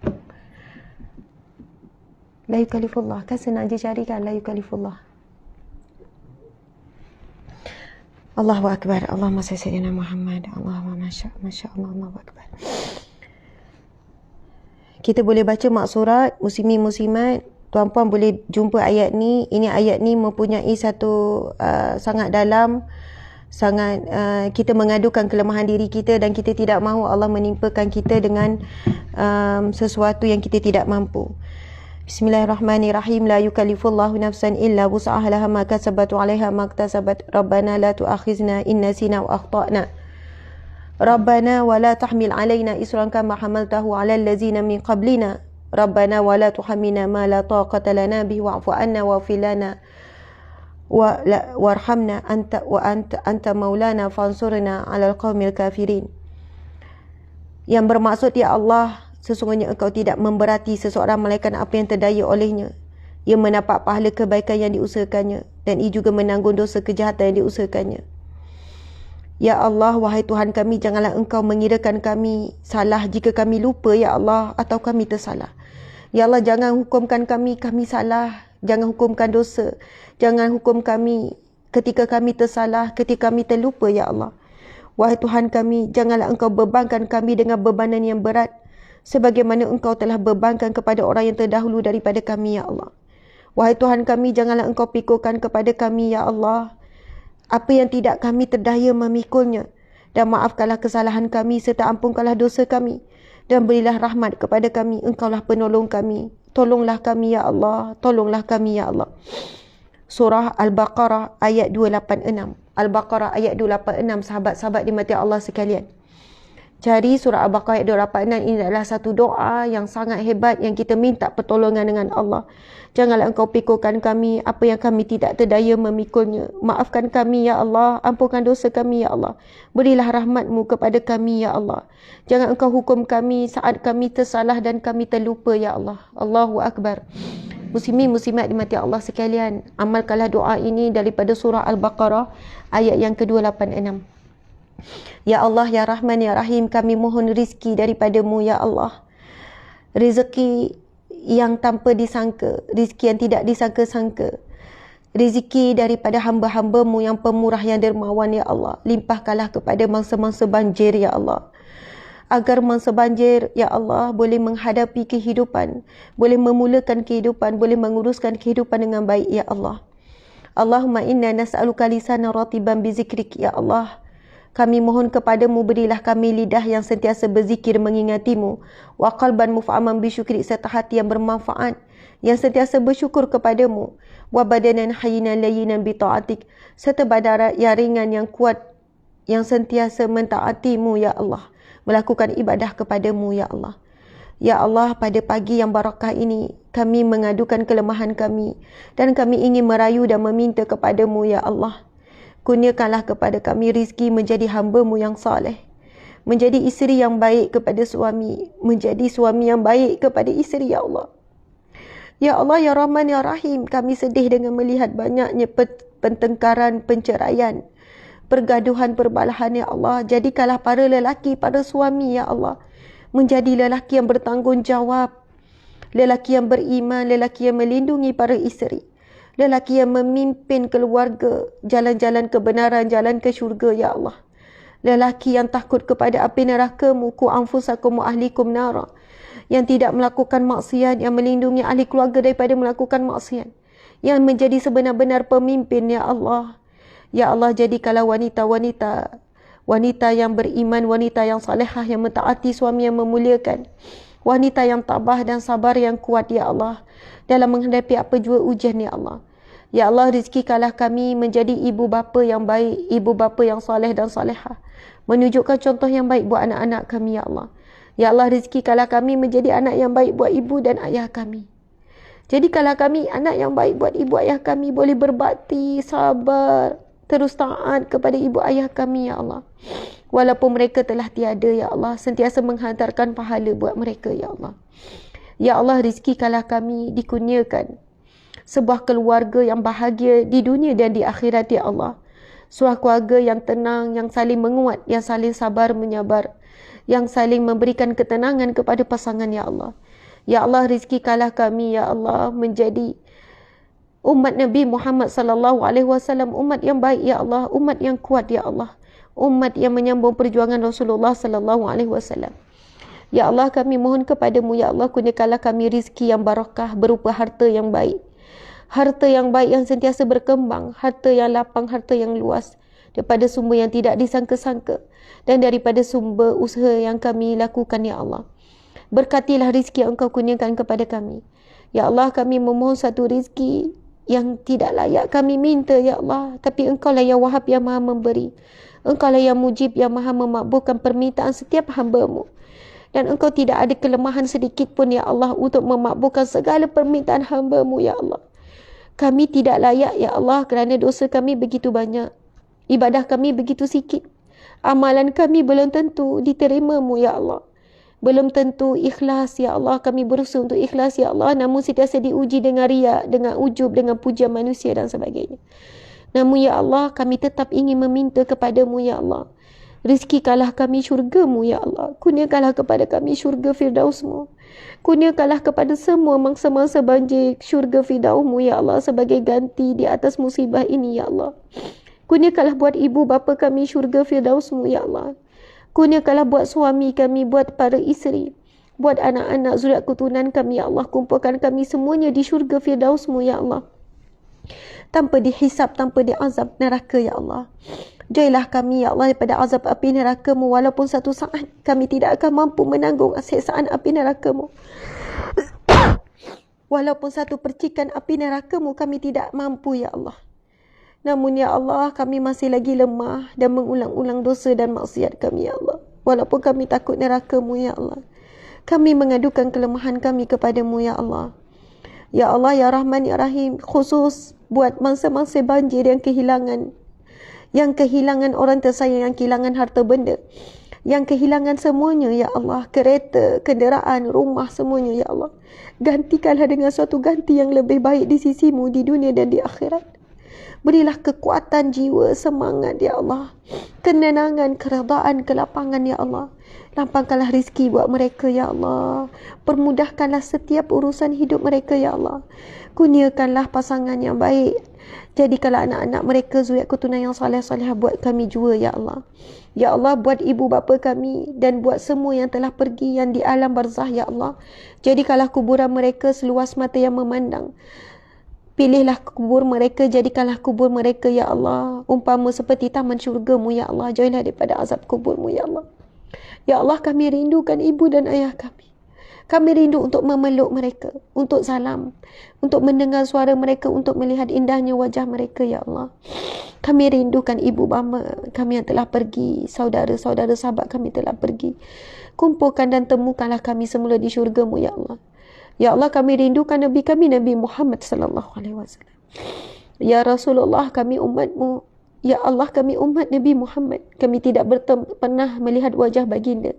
La yukallifullah. Kan senang je cari kan, la yukallifullah. Allahu akbar. Allahumma salli sayyidina Muhammad. Allahumma Masya Allah, Allahu akbar. Kita boleh baca maksurat, muslimin muslimat, tuan-puan boleh jumpa ayat ni. Ini ayat ni mempunyai satu sangat dalam, sangat kita mengadukan kelemahan diri kita dan kita tidak mahu Allah menimpakan kita dengan sesuatu yang kita tidak mampu. Bismillahirrahmanirrahim. La yukallifullahu nafsan illa wus'aha, laha ma kasabat wa 'alaiha maktasabat. Rabbana la tu'akhizna in nasina wa akhtana. Rabbana wa la tahmil 'alaina isran kama hamaltahu 'alal ladzina min qablina. Rabbana wa la tuhammilna ma la taqata lana bihi wa'fu 'anna waghfir lana warhamna anta maulana fansurna 'alal qaumil kafirin. Yang bermaksud, ya Allah, sesungguhnya Engkau tidak memberati seseorang melainkan apa yang terdaya olehnya. Ia mendapat pahala kebaikan yang diusahakannya dan ia juga menanggung dosa kejahatan yang diusahakannya. Ya Allah, wahai Tuhan kami, janganlah Engkau mengirakan kami salah jika kami lupa, ya Allah, atau kami tersalah. Ya Allah, jangan hukumkan kami salah. Jangan hukumkan dosa. Jangan hukum kami ketika kami tersalah, ketika kami terlupa, ya Allah. Wahai Tuhan kami, janganlah Engkau bebankan kami dengan bebanan yang berat, sebagaimana Engkau telah bebankan kepada orang yang terdahulu daripada kami, ya Allah. Wahai Tuhan kami, janganlah Engkau pikulkan kepada kami, ya Allah, apa yang tidak kami terdaya memikulnya. Dan maafkanlah kesalahan kami serta ampunkanlah dosa kami. Dan berilah rahmat kepada kami. Engkaulah penolong kami. Tolonglah kami, ya Allah. Tolonglah kami, ya Allah. surah Al-Baqarah ayat 286. Al-Baqarah ayat 286, sahabat-sahabat dimati Allah sekalian. Cari surah Al-Baqarah ayat 286. Ini adalah satu doa yang sangat hebat yang kita minta pertolongan dengan Allah. Janganlah engkau pikulkan kami apa yang kami tidak terdaya memikulnya. Maafkan kami ya Allah, ampunkan dosa kami ya Allah. Berilah rahmatmu kepada kami ya Allah. Jangan engkau hukum kami saat kami tersalah dan kami terlupa ya Allah. Allahu Akbar. Muslimin muslimat dimati Allah sekalian, amalkanlah doa ini daripada surah Al-Baqarah ayat yang ke-286. Ya Allah, Ya Rahman, Ya Rahim, kami mohon rizki daripadamu, Ya Allah. Rezeki yang tanpa disangka, rizki yang tidak disangka-sangka. Rezeki daripada hamba-hambamu yang pemurah, yang dermawan, Ya Allah. Limpahkanlah kepada mangsa-mangsa banjir, Ya Allah. Agar mangsa banjir, Ya Allah, boleh menghadapi kehidupan, boleh memulakan kehidupan, boleh menguruskan kehidupan dengan baik, Ya Allah. Allahumma inna nas'aluka lisana ratiban bizikrik, Ya Allah. Kami mohon kepadamu, berilah kami lidah yang sentiasa berzikir mengingatimu, wa qalban muf'aman bisyukri, serta hati yang bermanfaat, yang sentiasa bersyukur kepadamu, wa badanan hayyinan layyinan bita'atik, serta badan yang ringan yang kuat, yang sentiasa mentaatimu, Ya Allah, melakukan ibadah kepadamu, Ya Allah. Ya Allah, pada pagi yang barakah ini, kami mengadukan kelemahan kami, dan kami ingin merayu dan meminta kepadamu, Ya Allah. Kurniakanlah kepada kami rizki menjadi hamba-Mu yang saleh, menjadi isteri yang baik kepada suami, menjadi suami yang baik kepada isteri, Ya Allah. Ya Allah, Ya Rahman, Ya Rahim, kami sedih dengan melihat banyaknya pertengkaran, perceraian, pergaduhan, perbalahan, Ya Allah. Jadikanlah para lelaki, para suami, Ya Allah, menjadi lelaki yang bertanggungjawab, lelaki yang beriman, lelaki yang melindungi para isteri, lelaki yang memimpin keluarga jalan-jalan kebenaran, jalan ke syurga, Ya Allah. Lelaki yang takut kepada api neraka-Mu, ku anfusakum wa ahlikum nara, yang tidak melakukan maksiat, yang melindungi ahli keluarga daripada melakukan maksiat, yang menjadi sebenar-benar pemimpin, Ya Allah. Ya Allah, jadikanlah wanita yang beriman, wanita yang salehah, yang mentaati suami, yang memuliakan, wanita yang tabah dan sabar, yang kuat, Ya Allah, dalam menghadapi apa jua ujian, Ya Allah. Ya Allah, rizkikanlah kami menjadi ibu bapa yang baik, ibu bapa yang saleh dan salehah, menunjukkan contoh yang baik buat anak-anak kami, Ya Allah. Ya Allah, rizkikanlah kami menjadi anak yang baik buat ibu dan ayah kami. Jadikanlah kami anak yang baik buat ibu ayah kami, boleh berbakti, sabar, terus taat kepada ibu ayah kami, Ya Allah. Walaupun mereka telah tiada, Ya Allah, sentiasa menghantarkan pahala buat mereka, Ya Allah. Ya Allah, rizkikanlah kami dikurniakan sebuah keluarga yang bahagia di dunia dan di akhirat, Ya Allah. Sebuah keluarga yang tenang, yang saling menguat, yang saling sabar menyabar, yang saling memberikan ketenangan kepada pasangan, Ya Allah. Ya Allah, rizkikanlah kami, Ya Allah, menjadi umat Nabi Muhammad sallallahu alaihi wasallam, umat yang baik, Ya Allah, umat yang kuat, Ya Allah, umat yang menyambung perjuangan Rasulullah sallallahu alaihi wasallam. Ya Allah, kami mohon kepadamu, Ya Allah, kurniakanlah kami rizki yang barakah berupa harta yang baik. Harta yang baik yang sentiasa berkembang, harta yang lapang, harta yang luas, daripada sumber yang tidak disangka-sangka, dan daripada sumber usaha yang kami lakukan, Ya Allah. Berkatilah rizki yang Engkau kurniakan kepada kami. Ya Allah, kami memohon satu rizki yang tidak layak kami minta, Ya Allah, tapi Engkau lah yang Wahab, yang Maha memberi. Engkau lah yang Mujib, yang Maha memakbulkan permintaan setiap hamba-Mu. Dan Engkau tidak ada kelemahan sedikit pun, Ya Allah, untuk memakbulkan segala permintaan hamba-Mu, Ya Allah. Kami tidak layak, Ya Allah, kerana dosa kami begitu banyak, ibadah kami begitu sikit, amalan kami belum tentu diterima-Mu, Ya Allah. Belum tentu ikhlas, Ya Allah. Kami berusaha untuk ikhlas, Ya Allah, namun sentiasa diuji dengan riak, dengan ujub, dengan pujian manusia dan sebagainya. Namun, Ya Allah, kami tetap ingin meminta kepadamu, Ya Allah. Rizkikanlah kami syurga-Mu, Ya Allah. Kurniakanlah kepada kami syurga Firdaus-Mu. Kurniakanlah kepada semua mangsa-mangsa banjir syurga Firdaus-Mu, Ya Allah, sebagai ganti di atas musibah ini, Ya Allah. Kurniakanlah buat ibu bapa kami syurga Firdaus-Mu, Ya Allah. Kurniakanlah buat suami kami, buat para isteri, buat anak-anak zuriat keturunan kami, Ya Allah. Kumpulkan kami semuanya di syurga Firdaus-Mu, Ya Allah, tanpa dihisap, tanpa diazab neraka, Ya Allah. Jauhilah kami, Ya Allah, daripada azab api neraka-Mu, walaupun satu saat kami tidak akan mampu menanggung siksaan api neraka-Mu. Walaupun satu percikan api neraka-Mu kami tidak mampu ya Allah. Namun ya Allah, kami masih lagi lemah dan mengulang-ulang dosa dan maksiat kami ya Allah. Walaupun kami takut neraka-Mu ya Allah. Kami mengadukan kelemahan kami kepada-Mu ya Allah. Ya Allah, ya Rahman, ya Rahim, khusus buat mangsa-mangsa banjir yang kehilangan orang tersayang, yang kehilangan harta benda, yang kehilangan semuanya ya Allah, kereta, kenderaan, rumah, semuanya ya Allah. Gantikanlah dengan suatu ganti yang lebih baik di sisi-Mu di dunia dan di akhirat. Berilah kekuatan jiwa, semangat ya Allah, kenenangan, keredaan, kelapangan ya Allah. Lapangkanlah rizki buat mereka ya Allah. Permudahkanlah setiap urusan hidup mereka ya Allah. Kurniakanlah pasangan yang baik. Jadikanlah anak-anak mereka zuriat keturunan yang saleh-salehah buat kami jua ya Allah. Ya Allah, buat ibu bapa kami dan buat semua yang telah pergi yang di alam barzah ya Allah. Jadikanlah kuburan mereka seluas mata yang memandang. Pilihlah kubur mereka, jadikanlah kubur mereka ya Allah umpama seperti taman syurga-Mu ya Allah. Jauhilah daripada azab kubur-Mu ya Allah. Ya Allah, kami rindukan ibu dan ayah kami. Kami rindu untuk memeluk mereka, untuk salam, untuk mendengar suara mereka, untuk melihat indahnya wajah mereka ya Allah. Kami rindukan ibu bapa kami yang telah pergi, saudara-saudara sahabat kami telah pergi. Kumpulkan dan temukanlah kami semula di syurga-Mu ya Allah. Ya Allah, kami rindukan Nabi kami, Nabi Muhammad sallallahu alaihi wasallam. Ya Rasulullah, kami umat-Mu. Ya Allah, kami umat Nabi Muhammad. Kami tidak pernah melihat wajah baginda,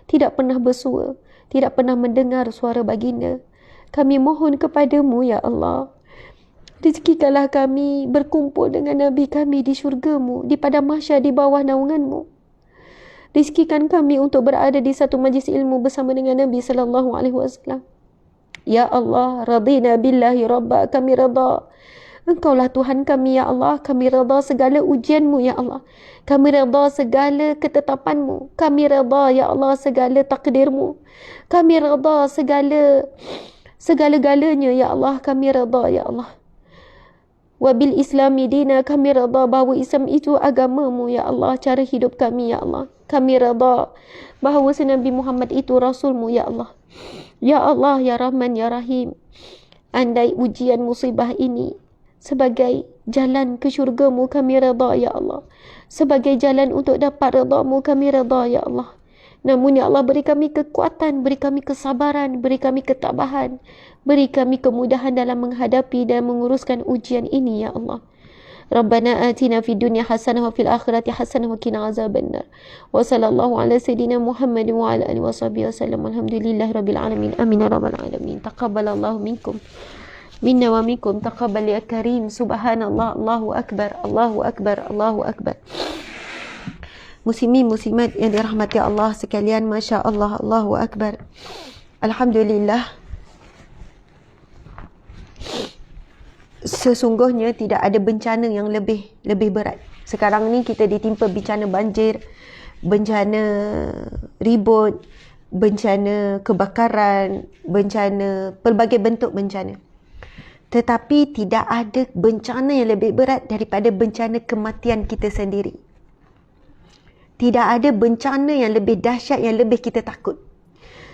tidak pernah bersua, tidak pernah mendengar suara baginda. Kami mohon kepada-Mu ya Allah, rezekikanlah kami berkumpul dengan Nabi kami di syurga-Mu, di padang mahsyar di bawah naungan-Mu. Rezekikan kami untuk berada di satu majlis ilmu bersama dengan Nabi sallallahu alaihi wasallam. Ya Allah, radina billahi rabba, kami redha. Engkaulah Tuhan kami ya Allah. Kami redha segala ujian-Mu ya Allah. Kami redha segala ketetapan-Mu. Kami redha ya Allah segala takdir-Mu. Kami redha segala-galanya ya Allah. Kami redha ya Allah. Wabil islami dina, kami redha bahawa Islam itu agama-Mu ya Allah, cara hidup kami ya Allah. Kami redha bahawa Nabi Muhammad itu Rasul-Mu ya Allah. Ya Allah, ya Rahman, ya Rahim, andai ujian musibah ini sebagai jalan ke syurga-Mu, kami redha ya Allah. Sebagai jalan untuk dapat redha-Mu, kami redha ya Allah. Namun ya Allah, beri kami kekuatan, beri kami kesabaran, beri kami ketabahan, beri kami kemudahan dalam menghadapi dan menguruskan ujian ini ya Allah. Rabbana atina fid dunya hasanah wa fil akhirati hasanah wa qina azabannar. Wa sallallahu ala sayidina Muhammad wa ala alihi washabihi wasallam. Alhamdulillahi rabbil alamin. Amin ya rabbal alamin. Taqabbalallahu minkum minna wa minkum taqabbal ya karim. Subhanallah, Allahu akbar, Allahu akbar, Allahu akbar. Muslimin muslimat yang dirahmati Allah sekalian, masya-Allah, Allahu akbar. Alhamdulillah. Sesungguhnya tidak ada bencana yang lebih berat. Sekarang ni kita ditimpa bencana banjir, bencana ribut, bencana kebakaran, bencana pelbagai bentuk bencana. Tetapi tidak ada bencana yang lebih berat daripada bencana kematian kita sendiri. Tidak ada bencana yang lebih dahsyat, yang lebih kita takut.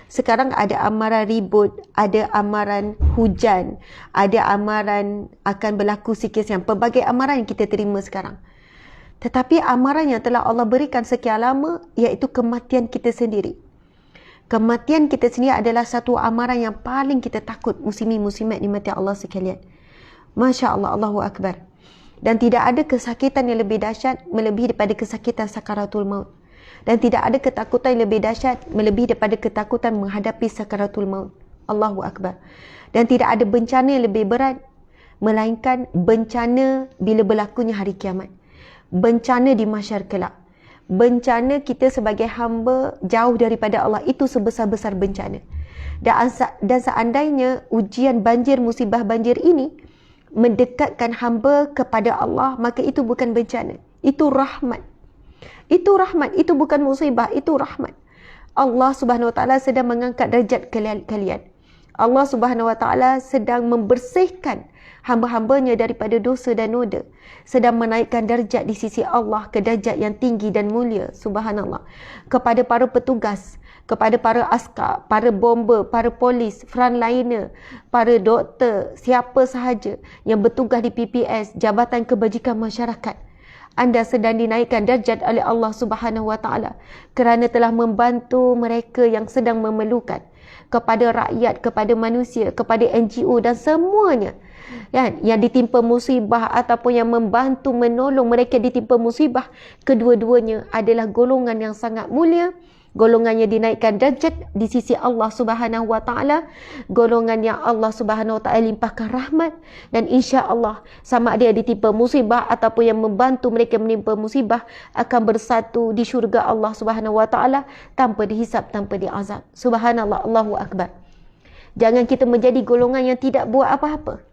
Sekarang ada amaran ribut, ada amaran hujan, ada amaran akan berlaku sikit yang pelbagai amaran yang kita terima sekarang. Tetapi amaran yang telah Allah berikan sekian lama, iaitu kematian kita sendiri. Kematian kita sendiri adalah satu amaran yang paling kita takut, muslimin muslimat dimati Allah sekalian. Masya Allah, Allahu Akbar. Dan tidak ada kesakitan yang lebih dahsyat melebihi daripada kesakitan sakaratul maut. Dan tidak ada ketakutan yang lebih dahsyat melebihi daripada ketakutan menghadapi sakaratul maut. Allahu Akbar. Dan tidak ada bencana yang lebih berat melainkan bencana bila berlakunya hari kiamat. Bencana di mahsyar kelak. Bencana kita sebagai hamba jauh daripada Allah, itu sebesar-besar bencana. Dan seandainya ujian banjir, musibah banjir ini mendekatkan hamba kepada Allah, maka itu bukan bencana, itu rahmat. Itu rahmat, itu bukan musibah, itu rahmat. Allah Subhanahu Wa Taala sedang mengangkat derajat kalian. Allah Subhanahu Wa Taala sedang membersihkan hamba-hambanya daripada dosa dan noda, sedang menaikkan darjat di sisi Allah ke darjat yang tinggi dan mulia. Subhanallah. Kepada para petugas, kepada para askar, para bomber, para polis, frontliner, para doktor, siapa sahaja yang bertugas di PPS, Jabatan Kebajikan Masyarakat, anda sedang dinaikkan darjat oleh Allah Subhanahu Wa Taala kerana telah membantu mereka yang sedang memerlukan, kepada rakyat, kepada manusia, kepada NGO dan semuanya yang ditimpa musibah ataupun yang membantu menolong mereka ditimpa musibah. Kedua-duanya adalah golongan yang sangat mulia, golongannya dinaikkan darjat di sisi Allah Subhanahu Wa Taala, golongan yang Allah Subhanahu Wa Taala limpahkan rahmat, dan insya-Allah sama ada ditimpa musibah ataupun yang membantu mereka menimpa musibah akan bersatu di syurga Allah Subhanahu Wa Taala tanpa dihisap, tanpa diazab. Subhanallah, Allahu Akbar. Jangan kita menjadi golongan yang tidak buat apa-apa,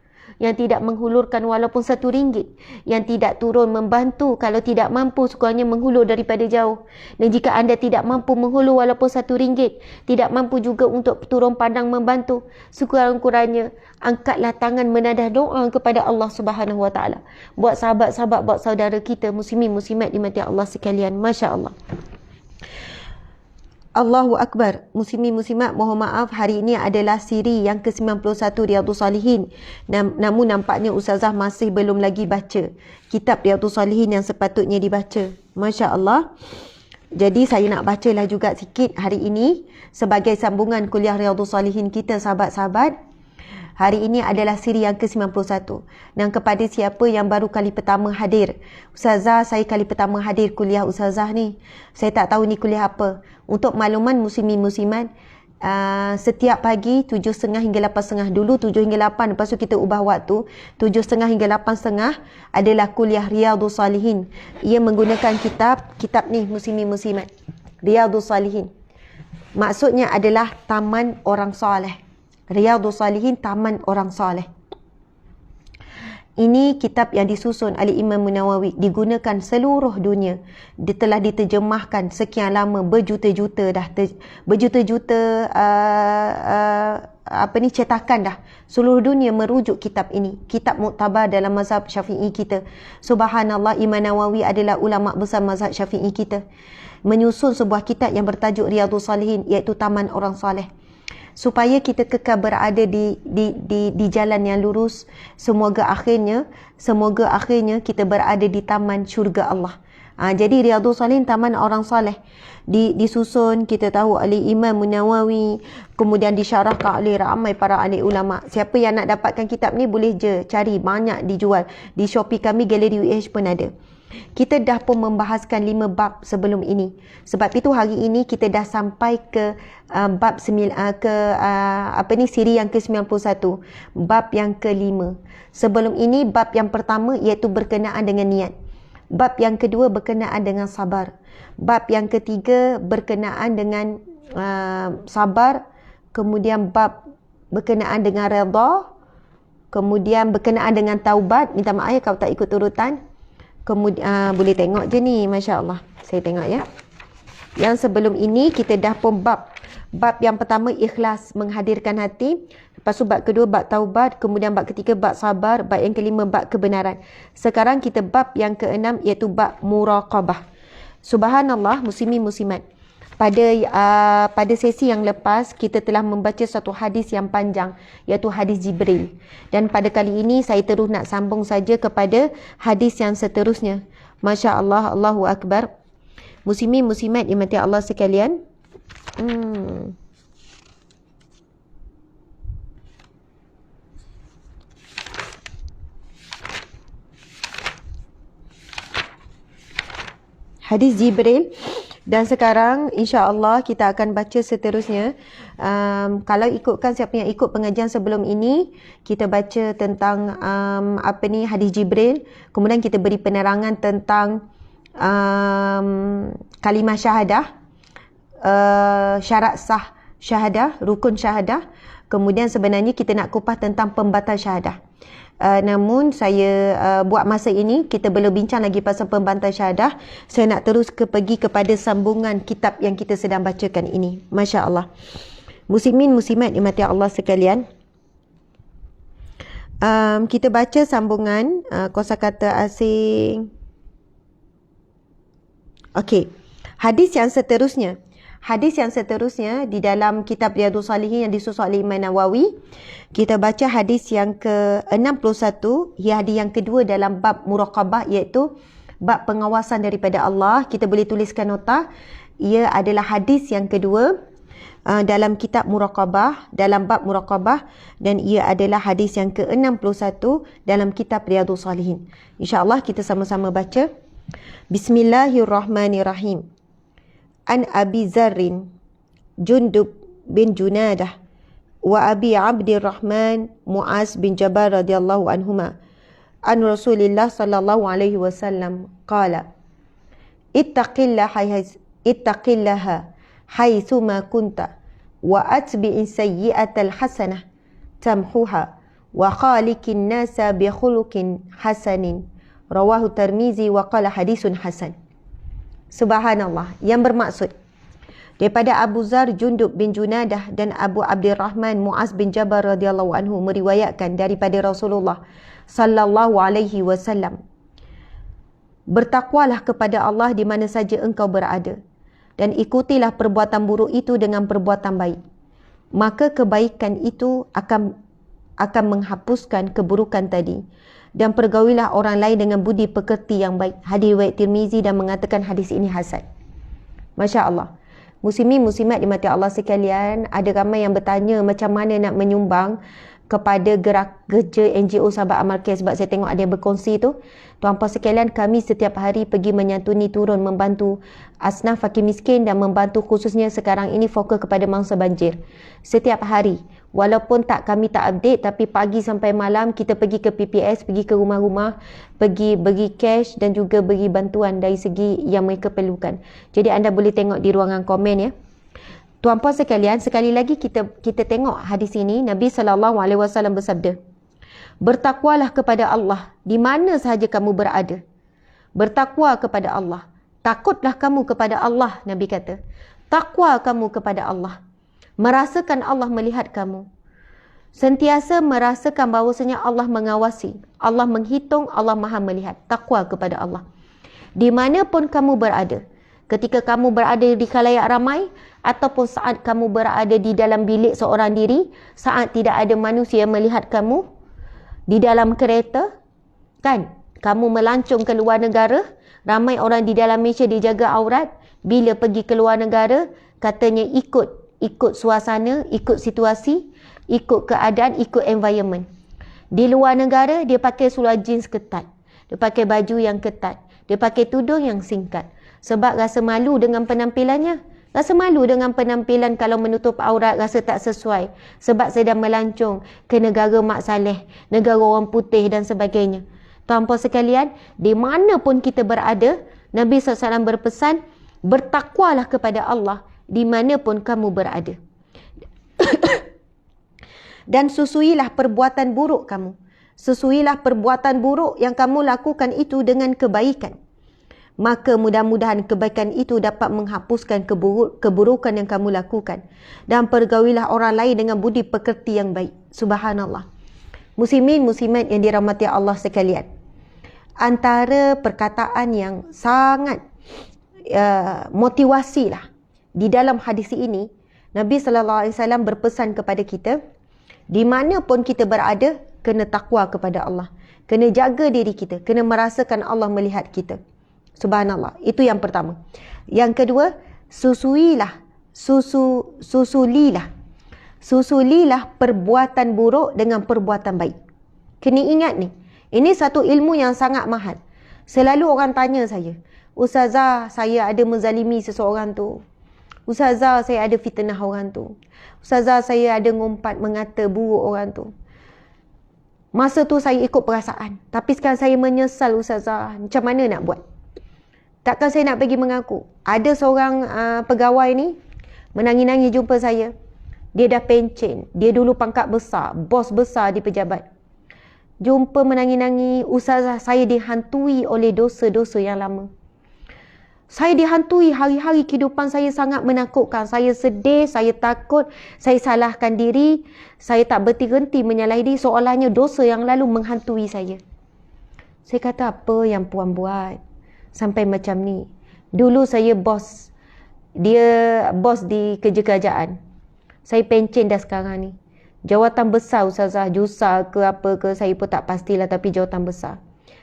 yang tidak menghulurkan walaupun RM1, yang tidak turun membantu kalau tidak mampu, sekurangnya menghulur daripada jauh. Dan jika anda tidak mampu menghulur walaupun RM1, tidak mampu juga untuk turun padang membantu, sekurang-kurangnya angkatlah tangan menadah doa kepada Allah Subhanahu Wa Taala. Buat sahabat-sahabat, buat saudara kita muslimin muslimat dimati Allah sekalian. Masya Allah. Allahu Akbar. Muslimin muslimat, mohon maaf, hari ini adalah siri yang ke-91 Riyadhus Salihin. Namun nampaknya Ustazah masih belum lagi baca kitab Riyadhus Salihin yang sepatutnya dibaca. Masya Allah. Jadi saya nak bacalah juga sikit hari ini sebagai sambungan kuliah Riyadhus Salihin kita, sahabat-sahabat. Hari ini adalah siri yang ke-91. Dan kepada siapa yang baru kali pertama hadir, Ustazah, saya kali pertama hadir kuliah Ustazah ni. Saya tak tahu ni kuliah apa. Untuk makluman muslimin muslimat, setiap pagi 7.30 hingga 8.30, dulu 7 hingga 8, lepas tu kita ubah waktu 7.30 hingga 8.30 adalah kuliah Riyadhus Salihin. Ia menggunakan kitab ni muslimin muslimat, Riyadhus Salihin. Maksudnya adalah taman orang soleh. Riyadhus Salihin, taman orang soleh. Ini kitab yang disusun oleh Imam Nawawi, digunakan seluruh dunia. Dia telah diterjemahkan sekian lama, berjuta-juta dah, berjuta-juta cetakan dah. Seluruh dunia merujuk kitab ini, kitab muktabar dalam mazhab Syafi'i kita. Subhanallah, Imam Nawawi adalah ulama besar mazhab Syafi'i kita, menyusun sebuah kitab yang bertajuk Riyadhus Salihin, iaitu taman orang soleh, supaya kita kekal berada di jalan yang lurus. Semoga akhirnya kita berada di taman syurga Allah. Jadi Riyadhus Salihin, taman orang soleh, disusun kita tahu oleh Imam Nawawi, kemudian disyarahkan oleh ramai para ahli ulama. Siapa yang nak dapatkan kitab ni boleh je cari, banyak dijual di Shopee kami, Galeri UH pun ada. Kita dah pun membahaskan 5 bab sebelum ini. Sebab itu hari ini kita dah sampai ke siri yang ke-91, bab yang ke-5. Sebelum ini bab yang pertama iaitu berkenaan dengan niat. Bab yang kedua berkenaan dengan sabar. Bab yang ketiga berkenaan dengan sabar. Kemudian bab berkenaan dengan redha. Kemudian berkenaan dengan taubat. Minta maaf ya kalau tak ikut urutan. Kemudian boleh tengok je ni, Masya Allah. Saya tengok ya. Yang sebelum ini kita dah pun bab yang pertama ikhlas, menghadirkan hati. Lepas tu bab kedua bab taubat. Kemudian bab ketiga bab sabar. Bab yang kelima bab kebenaran. Sekarang kita bab yang keenam iaitu bab muraqabah. Subhanallah, muslimin muslimat. Pada sesi yang lepas kita telah membaca satu hadis yang panjang, iaitu hadis Jibril. Dan pada kali ini saya terus nak sambung saja kepada hadis yang seterusnya. Masya Allah, Allahu Akbar. Muslimin muslimat dimati Allah sekalian. Hadis Jibril. Dan sekarang insya-Allah kita akan baca seterusnya. Kalau ikutkan siapa yang ikut pengajian sebelum ini, kita baca tentang hadis Jibril, kemudian kita beri penerangan tentang kalimah syahadah, syarat sah syahadah, rukun syahadah. Kemudian sebenarnya kita nak kupas tentang pembatal syahadah. Namun saya buat masa ini kita belum bincang lagi pasal pembantai syahadah. Saya nak terus pergi kepada sambungan kitab yang kita sedang bacakan ini. Masya Allah. Muslimin muslimat dimati Allah sekalian. Kita baca sambungan kosakata asing. Okey. Hadis yang seterusnya di dalam kitab Riyadhus Shalihin yang disusun oleh Imam Nawawi. Kita baca hadis yang ke-61, hadis yang kedua dalam bab muraqabah, iaitu bab pengawasan daripada Allah. Kita boleh tuliskan nota. Ia adalah hadis yang kedua dalam kitab muraqabah, dalam bab muraqabah, dan ia adalah hadis yang ke-61 dalam kitab Riyadhus Shalihin. InsyaAllah kita sama-sama baca. Bismillahirrahmanirrahim. An Abi Zarrin Jundub bin Junadah wa Abi Abdirrahman Muaz bin Jabal radhiyallahu anhuma an Rasulillah sallallahu alaihi wasallam qala ittaqillaha haitsuma kunta wa atbi'is sayyi'atal hasanah tamhuha wa khaliqin nasa bi khuluqin hasanin. Rawahu Tirmizi wa qala hadisun hasan. Subhanallah, yang bermaksud daripada Abu Zar Jundub bin Junadah dan Abu Abdirrahman Muaz bin Jabal radhiyallahu anhu meriwayatkan daripada Rasulullah sallallahu alaihi wasallam, bertakwalah kepada Allah di mana saja engkau berada, dan ikutilah perbuatan buruk itu dengan perbuatan baik, maka kebaikan itu akan menghapuskan keburukan tadi, dan pergaulilah orang lain dengan budi pekerti yang baik. Hadis riwayat Tirmizi dan mengatakan hadis ini hasan. Masya Allah. Muslimin muslimat dimati Allah sekalian, ada ramai yang bertanya macam mana nak menyumbang kepada gerak kerja NGO Sahabat Amal Care, sebab saya tengok ada yang berkongsi tu. Tuan-puan sekalian, kami setiap hari pergi menyantuni, turun membantu asnaf fakir miskin dan membantu khususnya sekarang ini fokus kepada mangsa banjir. Setiap hari, walaupun kami tak update, tapi pagi sampai malam kita pergi ke PPS, pergi ke rumah-rumah, pergi bagi cash dan juga bagi bantuan dari segi yang mereka perlukan. Jadi anda boleh tengok di ruangan komen ya. Tuan-puan sekalian, sekali lagi kita tengok hadis ini. Nabi SAW bersabda, bertakwalah kepada Allah di mana sahaja kamu berada. Bertakwa kepada Allah. Takutlah kamu kepada Allah, Nabi kata. Takwa kamu kepada Allah. Merasakan Allah melihat kamu. Sentiasa merasakan bahawasanya Allah mengawasi, Allah menghitung, Allah maha melihat. Takwa kepada Allah. Di mana pun kamu berada. Ketika kamu berada di khalayak ramai, ataupun saat kamu berada di dalam bilik seorang diri, saat tidak ada manusia yang melihat kamu, di dalam kereta, kan? Kamu melancong ke luar negara, ramai orang di dalam Malaysia dijaga aurat. Bila pergi ke luar negara, katanya ikut suasana, ikut situasi, ikut keadaan, ikut environment. Di luar negara, dia pakai seluar jeans ketat. Dia pakai baju yang ketat. Dia pakai tudung yang singkat. Sebab rasa malu dengan penampilannya. Rasa malu dengan penampilan kalau menutup aurat, rasa tak sesuai. Sebab sedang melancong ke negara Mak Saleh, negara orang putih dan sebagainya. Tuan-puan sekalian, di mana pun kita berada, Nabi SAW berpesan, bertakwalah kepada Allah di mana pun kamu berada. Dan susuilah perbuatan buruk kamu. Susuilah perbuatan buruk yang kamu lakukan itu dengan kebaikan. Maka mudah-mudahan kebaikan itu dapat menghapuskan keburukan yang kamu lakukan. Dan pergaulilah orang lain dengan budi pekerti yang baik. Subhanallah. Muslimin muslimat yang dirahmati Allah sekalian, antara perkataan yang sangat motivasi lah di dalam hadis ini, Nabi SAW berpesan kepada kita, di mana pun kita berada, kena takwa kepada Allah, kena jaga diri kita, kena merasakan Allah melihat kita. Subhanallah. Itu yang pertama. Yang kedua, susulilah perbuatan buruk dengan perbuatan baik. Kena ingat ni, ini satu ilmu yang sangat mahal. Selalu orang tanya saya, Ustazah, saya ada menzalimi seseorang tu. Ustazah, saya ada fitnah orang tu. Ustazah, saya ada ngumpat mengata buruk orang tu. Masa tu saya ikut perasaan, tapi sekarang saya menyesal Ustazah. Macam mana nak buat? Takkan saya nak pergi mengaku. Ada seorang pegawai ni menangis-nangis jumpa saya. Dia dah pencen. Dia dulu pangkat besar, bos besar di pejabat. Jumpa menangis-nangis, Ustazah, saya dihantui oleh dosa-dosa yang lama. Saya dihantui hari-hari, kehidupan saya sangat menakutkan. Saya sedih, saya takut, saya salahkan diri, saya tak berhenti menyalahi diri, seolahnya dosa yang lalu menghantui saya. Saya kata, apa yang puan buat sampai macam ni? Dulu saya bos, dia bos di kerja kerajaan. Saya pencen dah sekarang ni. Jawatan besar Ustazah, jusa ke apa ke, saya pun tak pastilah, tapi jawatan besar.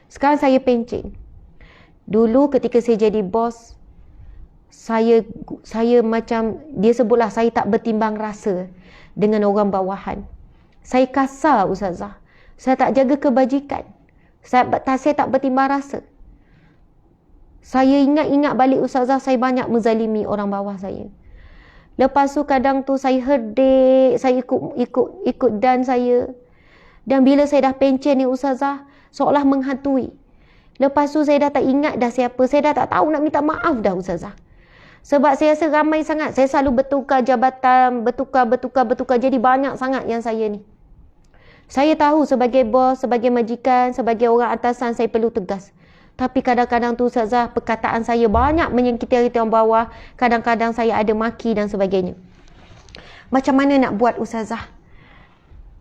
Sekarang saya pencen. Dulu ketika saya jadi bos, saya macam, dia sebutlah saya tak bertimbang rasa dengan orang bawahan. Saya kasar Ustazah. Saya tak jaga kebajikan. Saya tak bertimbang rasa. Saya ingat balik Ustazah, saya banyak menzalimi orang bawah saya. Lepas tu kadang tu saya herdik, saya ikut dan saya. Dan bila saya dah pencen ni Ustazah, seolah menghantui. Lepas tu saya dah tak ingat dah siapa, saya dah tak tahu nak minta maaf dah Ustazah. Sebab saya rasa ramai sangat, saya selalu bertukar jabatan, bertukar, jadi banyak sangat yang saya ni. Saya tahu sebagai bos, sebagai majikan, sebagai orang atasan saya perlu tegas. Tapi kadang-kadang tu Ustazah, perkataan saya banyak menyakiti hati orang bawah. Kadang-kadang saya ada maki dan sebagainya. Macam mana nak buat Ustazah?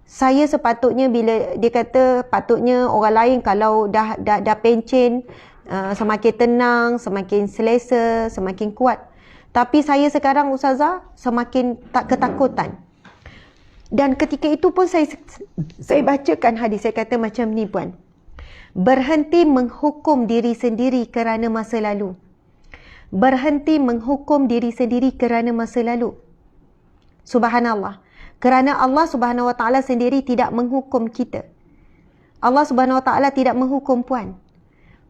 Saya sepatutnya bila dia kata patutnya orang lain kalau dah pencen, semakin tenang, semakin selesa, semakin kuat. Tapi saya sekarang Ustazah semakin tak ketakutan. Dan ketika itu pun saya bacakan hadis, saya kata macam ni puan. Berhenti menghukum diri sendiri kerana masa lalu. Berhenti menghukum diri sendiri kerana masa lalu. Subhanallah. Kerana Allah Subhanahu Wa Taala sendiri tidak menghukum kita. Allah Subhanahu Wa Taala tidak menghukum puan.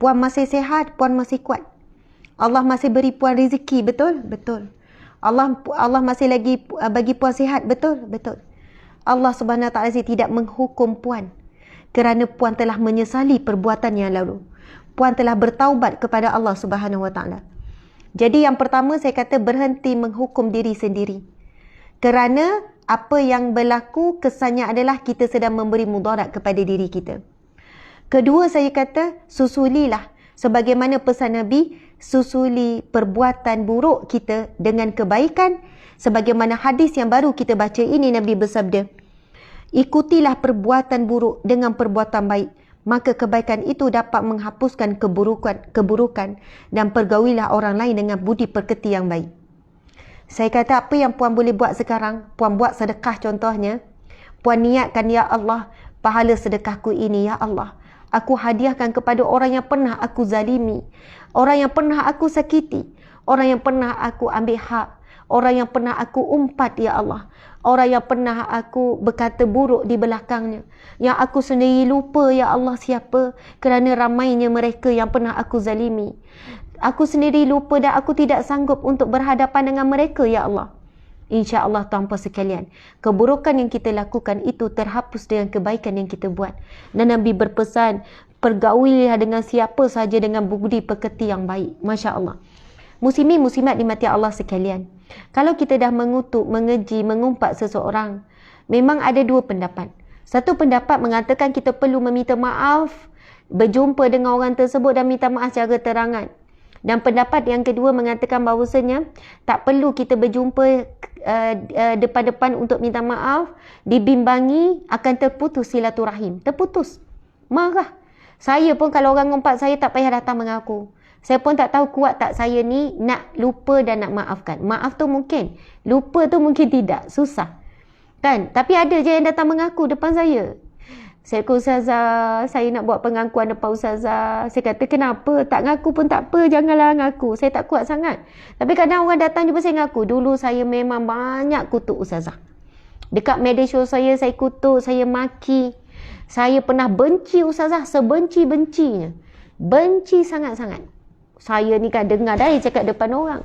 Puan masih sihat, puan masih kuat. Allah masih beri puan rezeki, betul? Betul. Allah masih lagi bagi puan sihat, betul? Betul. Allah Subhanahu Wa Taala tidak menghukum puan kerana puan telah menyesali perbuatan yang lalu. Puan telah bertaubat kepada Allah Subhanahu Wa Taala. Jadi yang pertama saya kata berhenti menghukum diri sendiri. Kerana apa yang berlaku kesannya adalah kita sedang memberi mudarat kepada diri kita. Kedua saya kata susulilah sebagaimana pesan Nabi, susuli perbuatan buruk kita dengan kebaikan. Sebagaimana hadis yang baru kita baca ini, Nabi bersabda, ikutilah perbuatan buruk dengan perbuatan baik, maka kebaikan itu dapat menghapuskan keburukan dan pergaulilah orang lain dengan budi pekerti yang baik. Saya kata apa yang puan boleh buat sekarang? Puan buat sedekah contohnya. Puan niatkan, ya Allah, pahala sedekahku ini, ya Allah, aku hadiahkan kepada orang yang pernah aku zalimi, orang yang pernah aku sakiti, orang yang pernah aku ambil hak, orang yang pernah aku umpat, ya Allah, orang yang pernah aku berkata buruk di belakangnya, yang aku sendiri lupa, ya Allah, siapa, kerana ramainya mereka yang pernah aku zalimi. Aku sendiri lupa dan aku tidak sanggup untuk berhadapan dengan mereka, ya Allah. InsyaAllah tuan-puan sekalian, keburukan yang kita lakukan itu terhapus dengan kebaikan yang kita buat. Dan Nabi berpesan, pergaulilah dengan siapa saja dengan budi pekerti yang baik. Masya Allah. Muslimin muslimat dimati Allah sekalian. Kalau kita dah mengutuk, mengeji, mengumpat seseorang, memang ada dua pendapat. Satu pendapat mengatakan kita perlu meminta maaf, berjumpa dengan orang tersebut dan minta maaf secara terangan. Dan pendapat yang kedua mengatakan bahawasanya tak perlu kita berjumpa depan-depan untuk minta maaf, dibimbangi akan terputus silaturahim. Terputus. Marah. Saya pun kalau orang ngumpat saya tak payah datang mengaku. Saya pun tak tahu kuat tak saya ni nak lupa dan nak maafkan. Maaf tu mungkin, lupa tu mungkin tidak. Susah. Kan? Tapi ada je yang datang mengaku depan saya. Saya kata, Ustazah, saya nak buat pengakuan depan Ustazah. Saya kata, kenapa? Tak ngaku pun tak apa, janganlah ngaku. Saya tak kuat sangat. Tapi kadang orang datang jumpa saya ngaku. Dulu saya memang banyak kutuk Ustazah. Dekat media sosial saya kutuk, saya maki. Saya pernah benci Ustazah sebenci-bencinya. Benci sangat-sangat. Saya ni kan dengar dah dia cakap depan orang.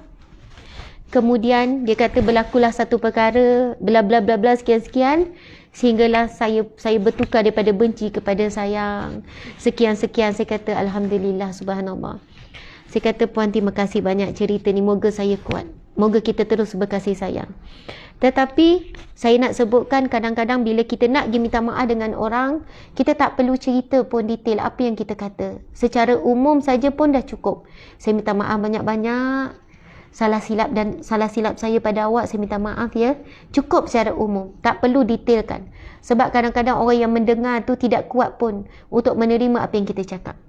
Kemudian dia kata berlakulah satu perkara, bla bla bla bla sekian-sekian. Sehinggalah saya bertukar daripada benci kepada sayang. Sekian-sekian. Saya kata Alhamdulillah, subhanallah. Saya kata puan terima kasih banyak cerita ni. Moga saya kuat. Moga kita terus berkasih sayang. Tetapi saya nak sebutkan, kadang-kadang bila kita nak pergi minta maaf dengan orang, kita tak perlu cerita pun detail apa yang kita kata. Secara umum saja pun dah cukup. Saya minta maaf banyak-banyak. Salah silap saya pada awak, saya minta maaf ya. Cukup secara umum, tak perlu detailkan. Sebab kadang-kadang orang yang mendengar tu tidak kuat pun untuk menerima apa yang kita cakap.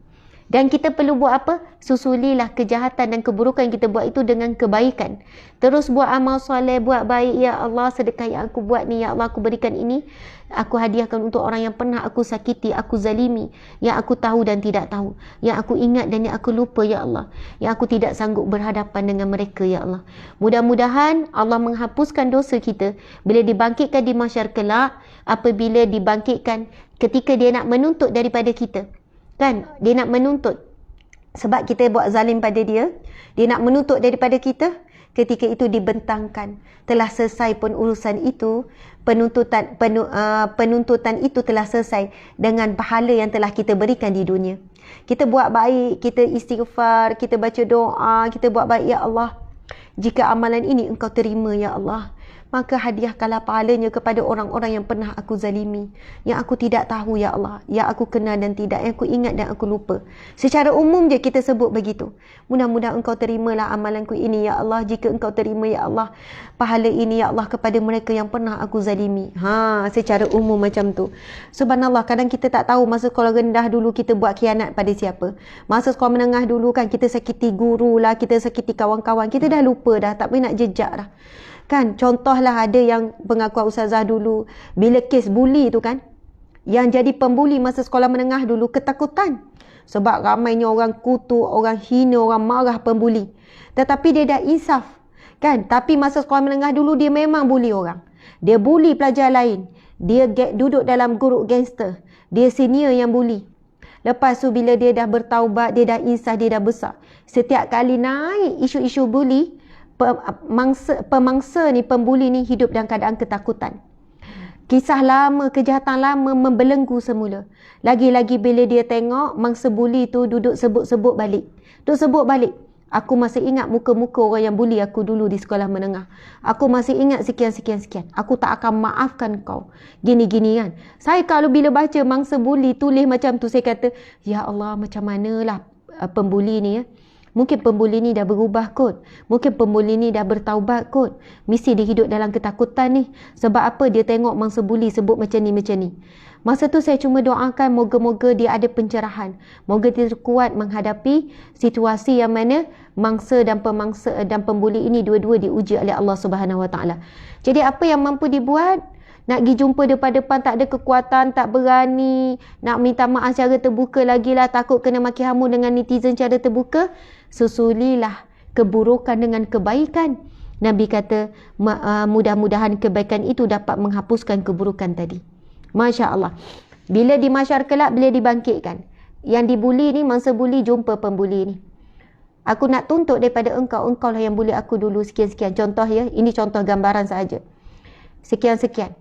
Dan kita perlu buat apa? Susulilah kejahatan dan keburukan yang kita buat itu dengan kebaikan. Terus buat amal soleh, buat baik. Ya Allah, sedekah yang aku buat ni, ya Allah, aku berikan ini, aku hadiahkan untuk orang yang pernah aku sakiti, aku zalimi, yang aku tahu dan tidak tahu, yang aku ingat dan yang aku lupa, ya Allah, yang aku tidak sanggup berhadapan dengan mereka, ya Allah. Mudah-mudahan Allah menghapuskan dosa kita bila dibangkitkan di mahsyar kelak, apabila dibangkitkan ketika dia nak menuntut daripada kita. Kan, dia nak menuntut sebab kita buat zalim pada dia, dia nak menuntut daripada kita. Ketika itu dibentangkan, telah selesai pun urusan itu, penuntutan itu telah selesai dengan pahala yang telah kita berikan di dunia. Kita buat baik, kita istighfar, kita baca doa, kita buat baik, ya Allah, jika amalan ini engkau terima, ya Allah, maka hadiahkanlah pahalanya kepada orang-orang yang pernah aku zalimi, yang aku tidak tahu, ya Allah, yang aku kenal dan tidak, yang aku ingat dan aku lupa. Secara umum je kita sebut begitu. Mudah-mudahan engkau terimalah amalanku ini, ya Allah. Jika engkau terima, ya Allah, pahala ini, ya Allah, kepada mereka yang pernah aku zalimi. Secara umum macam tu. Subhanallah, kadang kita tak tahu masa sekolah rendah dulu kita buat khianat pada siapa. Masa sekolah menengah dulu kan kita sakiti guru lah, kita sakiti kawan-kawan, kita dah lupa dah, tak boleh nak jejak dah. Kan, contohlah ada yang pengakuan ustazah dulu, bila kes buli tu kan, yang jadi pembuli masa sekolah menengah dulu ketakutan. Sebab ramainya orang kutuk, orang hina, orang marah pembuli. Tetapi dia dah insaf. Kan, tapi masa sekolah menengah dulu dia memang buli orang. Dia buli pelajar lain. Dia duduk dalam grup gangster. Dia senior yang buli. Lepas tu bila dia dah bertaubat, dia dah insaf, dia dah besar. Setiap kali naik isu-isu buli, pemangsa ni, pembuli ni hidup dalam keadaan ketakutan. Kisah lama, kejahatan lama membelenggu semula. Lagi-lagi bila dia tengok mangsa buli tu duduk sebut-sebut balik. Duduk sebut balik. Aku masih ingat muka-muka orang yang buli aku dulu di sekolah menengah. Aku masih ingat sekian. Aku tak akan maafkan kau. Gini-gini kan. Saya kalau bila baca mangsa buli tulis macam tu, saya kata, ya Allah, macam manalah pembuli ni ya. Mungkin pembuli ni dah berubah kot. Mungkin pembuli ni dah bertaubat kot. Mesti dia hidup dalam ketakutan ni. Sebab apa? Dia tengok mangsa buli sebut macam ni. Masa tu saya cuma doakan moga-moga dia ada pencerahan. Moga dia kuat menghadapi situasi yang mana mangsa dan pemangsa dan pembuli ini dua-dua diuji oleh Allah Subhanahu Wa Taala. Jadi apa yang mampu dibuat? Nak pergi jumpa depan-depan tak ada kekuatan, tak berani. Nak minta maaf secara terbuka lagi lah, takut kena maki hamu dengan netizen secara terbuka. Susulilah keburukan dengan kebaikan. Nabi kata, mudah-mudahan kebaikan itu dapat menghapuskan keburukan tadi. Masya Allah. Bila di mahsyar kelak, bila dibangkitkan, yang dibuli ni, mangsa buli jumpa pembuli ni. Aku nak tuntut daripada engkau lah yang buli aku dulu sekian-sekian. Contoh ya, ini contoh gambaran sahaja. Sekian-sekian.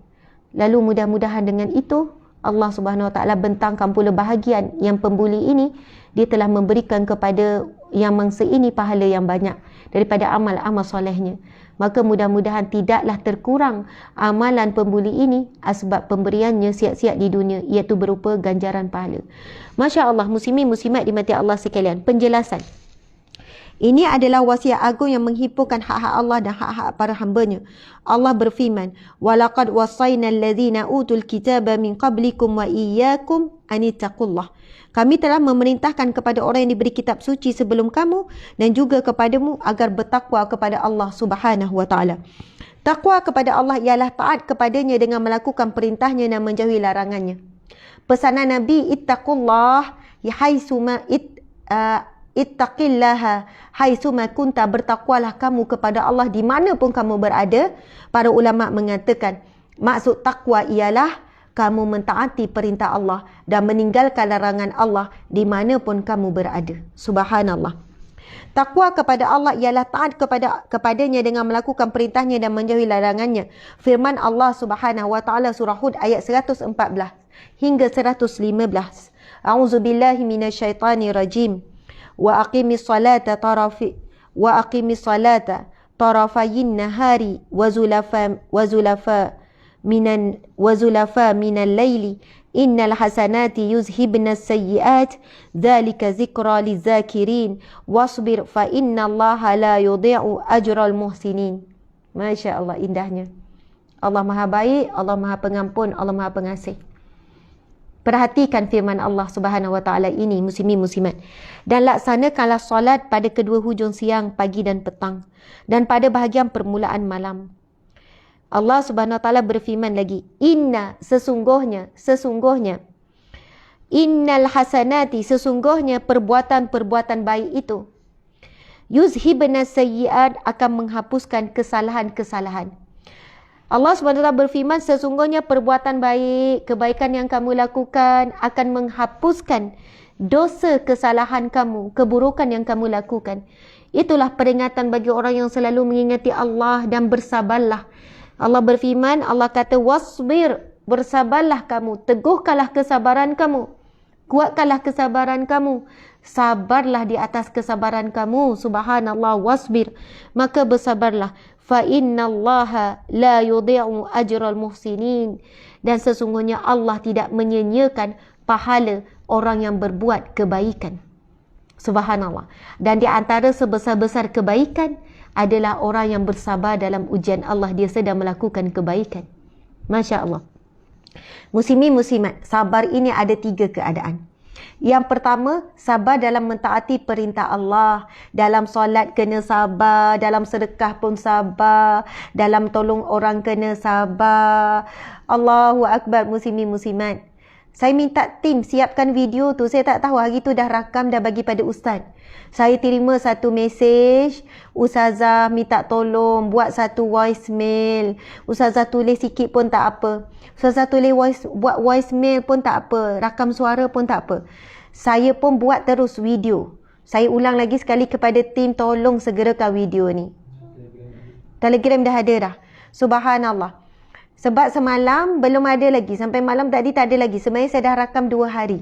Lalu mudah-mudahan dengan itu Allah Subhanahu Wa Taala bentangkan pula bahagian yang pembuli ini, dia telah memberikan kepada yang mangsa ini pahala yang banyak daripada amal-amal solehnya. Maka mudah-mudahan tidaklah terkurang amalan pembuli ini sebab pemberiannya siap-siap di dunia, iaitu berupa ganjaran pahala. Masya Allah, muslimin muslimat dimati Allah sekalian. Penjelasan. Ini adalah wasiat agung yang menghimpunkan hak-hak Allah dan hak-hak para hamba-Nya. Allah berfirman, "Walaqad wasaina allazina utul kitaba min qablikum wa iyyakum an ittaqullah." Kami telah memerintahkan kepada orang yang diberi kitab suci sebelum kamu dan juga kepadamu agar bertakwa kepada Allah Subhanahu Wa Taala. Takwa kepada Allah ialah taat kepadanya dengan melakukan perintahnya dan menjauhi larangannya. Pesanan Nabi, ittaqullah haitsuma ittaqillaha haitsuma kunta, bertakwalah kamu kepada Allah di mana pun kamu berada. Para ulama mengatakan maksud takwa ialah kamu mentaati perintah Allah dan meninggalkan larangan Allah di mana pun kamu berada. Subhanallah. Takwa kepada Allah ialah taat kepadanya dengan melakukan perintahnya dan menjauhi larangannya. Firman Allah Subhanahu Wa Taala surah Hud ayat 114 hingga 115. A'udzubillahi minasyaitanirrajim. Wa aqimis salata tarafayin nahari wa zulafa minal laili innal hasanati yuzhibna sayyiat dzalika zikra lizakirin wasbir fa innallaha la yudhi'u ajral muhsinin. Masya Allah, indahnya. Allah Maha baik, Allah Maha pengampun, Allah Maha pengasih. Perhatikan firman Allah Subhanahu Wa Taala ini, muslimin muslimat. Dan laksanakanlah solat pada kedua hujung siang, pagi dan petang, dan pada bahagian permulaan malam. Allah Subhanahu Wa Taala berfirman lagi, sesungguhnya innal hasanati, sesungguhnya perbuatan-perbuatan baik itu yuzhibna sayyiat, akan menghapuskan kesalahan-kesalahan. Allah SWT berfirman, sesungguhnya perbuatan baik, kebaikan yang kamu lakukan akan menghapuskan dosa kesalahan kamu, keburukan yang kamu lakukan. Itulah peringatan bagi orang yang selalu mengingati Allah dan bersabarlah. Allah berfirman, Allah kata wasbir, bersabarlah kamu, teguhkanlah kesabaran kamu, kuatkanlah kesabaran kamu, sabarlah di atas kesabaran kamu. Subhanallah, wasbir, maka bersabarlah. Fa innallaha la yudhi'u ajral muhsinin, dan sesungguhnya Allah tidak menyia-nyiakan pahala orang yang berbuat kebaikan. Subhanallah. Dan di antara sebesar-besar kebaikan adalah orang yang bersabar dalam ujian Allah, dia sedang melakukan kebaikan. Masya Allah. Muslimin muslimat, sabar ini ada 3 keadaan. Yang pertama, sabar dalam mentaati perintah Allah. Dalam solat kena sabar, dalam sedekah pun sabar, dalam tolong orang kena sabar. Allahu Akbar, muslimin muslimat. Saya minta tim siapkan video tu. Saya tak tahu hari tu dah rakam, dah bagi pada ustaz. Saya terima satu mesej, ustazah minta tolong buat satu voicemail. Ustazah tulis sikit pun tak apa. Ustazah tulis buat voicemail pun tak apa. Rakam suara pun tak apa. Saya pun buat terus video. Saya ulang lagi sekali kepada tim, tolong segerakan video ni. Telegram dah ada dah. Subhanallah. Sebab semalam belum ada lagi. Sampai malam tadi tak ada lagi. Sebenarnya saya dah rakam 2 hari.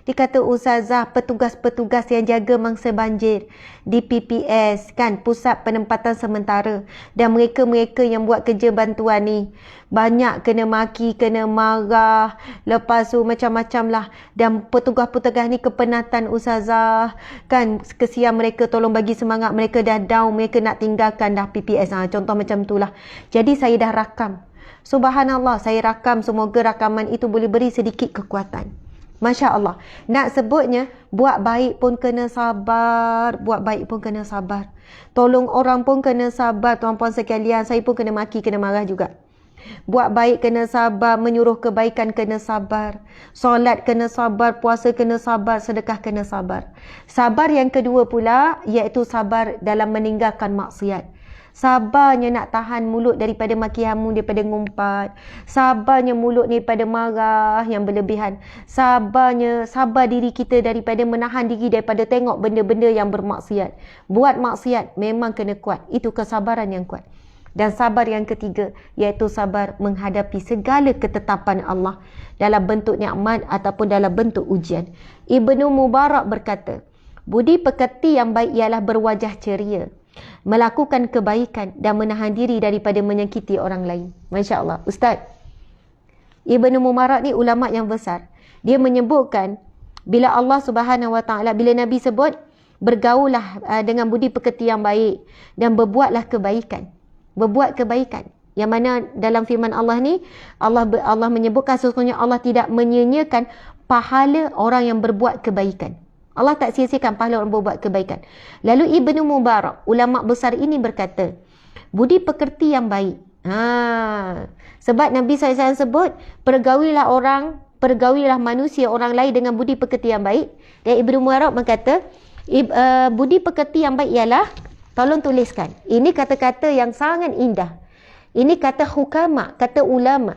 Dia kata, ustazah, petugas-petugas yang jaga mangsa banjir di PPS, kan, Pusat Penempatan Sementara, dan mereka-mereka yang buat kerja bantuan ni, banyak kena maki, kena marah, lepas tu macam-macam lah. Dan petugas-petugas ni kepenatan ustazah, kan, kesian mereka, tolong bagi semangat, mereka dah down, mereka nak tinggalkan dah PPS. Contoh macam tu lah. Jadi saya dah rakam. Subhanallah, saya rakam, semoga rakaman itu boleh beri sedikit kekuatan. Masya Allah. Nak sebutnya, buat baik pun kena sabar. Buat baik pun kena sabar. Tolong orang pun kena sabar, tuan-puan sekalian. Saya pun kena maki, kena marah juga. Buat baik kena sabar, menyuruh kebaikan kena sabar. Solat kena sabar, puasa kena sabar, sedekah kena sabar. Sabar yang kedua pula, iaitu sabar dalam meninggalkan maksiat. Sabarnya nak tahan mulut daripada maki hamu, daripada ngumpat. Sabarnya mulut daripada marah yang berlebihan. Sabar diri kita daripada menahan diri daripada tengok benda-benda yang bermaksiat. Buat maksiat memang kena kuat. Itu kesabaran yang kuat. Dan sabar yang ketiga, iaitu sabar menghadapi segala ketetapan Allah dalam bentuk nikmat ataupun dalam bentuk ujian. Ibnu Mubarak berkata, budi pekerti yang baik ialah berwajah ceria, melakukan kebaikan dan menahan diri daripada menyakiti orang lain. Masya Allah. Ustaz, Ibnu Mubarak ni ulama yang besar. Dia menyebutkan, bila Allah Subhanahu Wa Taala, bila Nabi sebut, bergaullah dengan budi pekerti yang baik dan berbuatlah kebaikan. Berbuat kebaikan. Yang mana dalam firman Allah ni, Allah menyebutkan sesungguhnya Allah tidak menyia-nyiakan pahala orang yang berbuat kebaikan. Allah tak sia-siakan pahala orang berbuat kebaikan. Lalu Ibnu Mubarak, ulama besar ini berkata, budi pekerti yang baik. Sebab Nabi SAW sebut, pergaulilah manusia orang lain dengan budi pekerti yang baik. Dan Ibnu Mubarak berkata, budi pekerti yang baik ialah, tolong tuliskan. Ini kata-kata yang sangat indah. Ini kata hukama, kata ulama.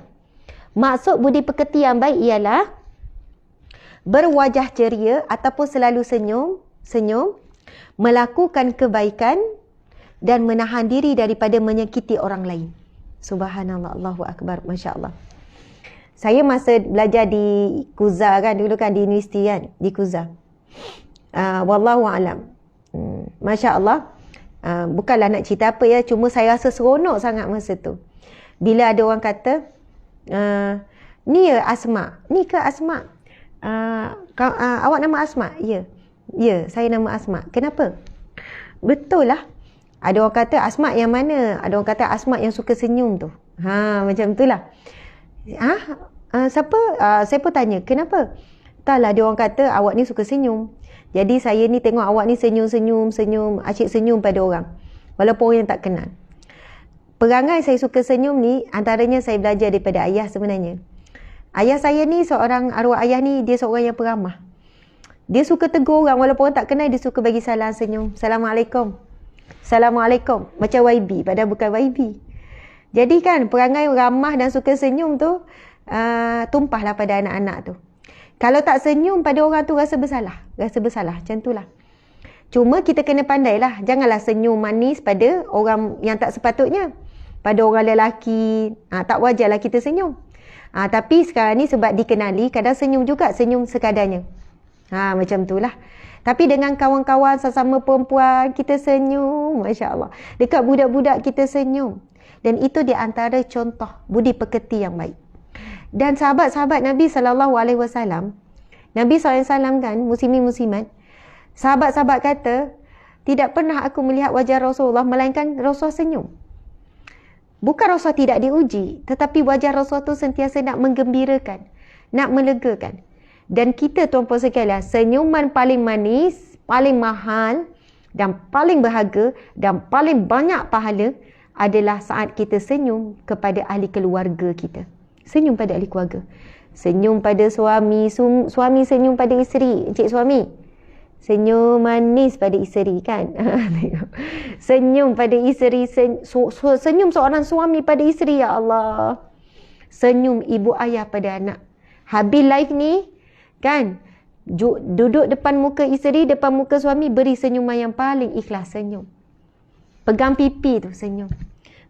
Maksud budi pekerti yang baik ialah berwajah ceria ataupun selalu senyum, melakukan kebaikan dan menahan diri daripada menyakiti orang lain. Subhanallah, Allahu Akbar, Masya Allah. Saya masa belajar di Kuza kan, dulu kan di universiti kan, di Kuza. Wallahu alam. Masya Allah. Bukanlah nak cerita apa ya, cuma saya rasa seronok sangat masa tu. Bila ada orang kata, ni ya Asma, ni ke Asma? Awak nama Asma? Ya. Ya, saya nama Asma. Kenapa? Betul lah. Ada orang kata Asma yang mana? Ada orang kata Asma yang suka senyum tu. Macam itulah. Siapa? Saya pun tanya, kenapa? Taklah, ada orang kata awak ni suka senyum. Jadi saya ni tengok awak ni senyum, asyik senyum pada orang. Walaupun orang yang tak kenal. Perangai saya suka senyum ni, antaranya saya belajar daripada ayah sebenarnya. Ayah saya ni, seorang arwah ayah ni, dia seorang yang peramah. Dia suka tegur orang, walaupun orang tak kenal, dia suka bagi salam senyum. Assalamualaikum. Assalamualaikum. Macam YB, padahal bukan YB. Jadi kan, perangai ramah dan suka senyum tu, tumpahlah pada anak-anak tu. Kalau tak senyum pada orang tu, rasa bersalah. Macam itulah. Cuma kita kena pandailah. Janganlah senyum manis pada orang yang tak sepatutnya. Pada orang lelaki, tak wajarlah kita senyum. Tapi sekarang ni sebab dikenali, kadang senyum juga, senyum sekadarnya. Macam itulah. Tapi dengan kawan-kawan sesama perempuan, kita senyum, Masya Allah. Dekat budak-budak kita senyum. Dan itu di antara contoh budi pekerti yang baik. Dan sahabat-sahabat Nabi SAW, Nabi SAW kan, muslimin muslimat, sahabat-sahabat kata, tidak pernah aku melihat wajah Rasulullah melainkan Rasulullah senyum. Bukan Rasulullah tidak diuji, tetapi wajah Rasulullah tu sentiasa nak menggembirakan, nak melegakan. Dan kita tuan-puan sekalian, senyuman paling manis, paling mahal dan paling berharga dan paling banyak pahala adalah saat kita senyum kepada ahli keluarga kita. Senyum pada ahli keluarga. Senyum pada suami, suami senyum pada isteri. Encik suami, senyum manis pada isteri kan. Senyum pada isteri, senyum seorang suami pada isteri, ya Allah. Senyum ibu ayah pada anak. Habis live ni kan, duduk depan muka isteri, depan muka suami, beri senyuman yang paling ikhlas, senyum. Pegang pipi tu, senyum.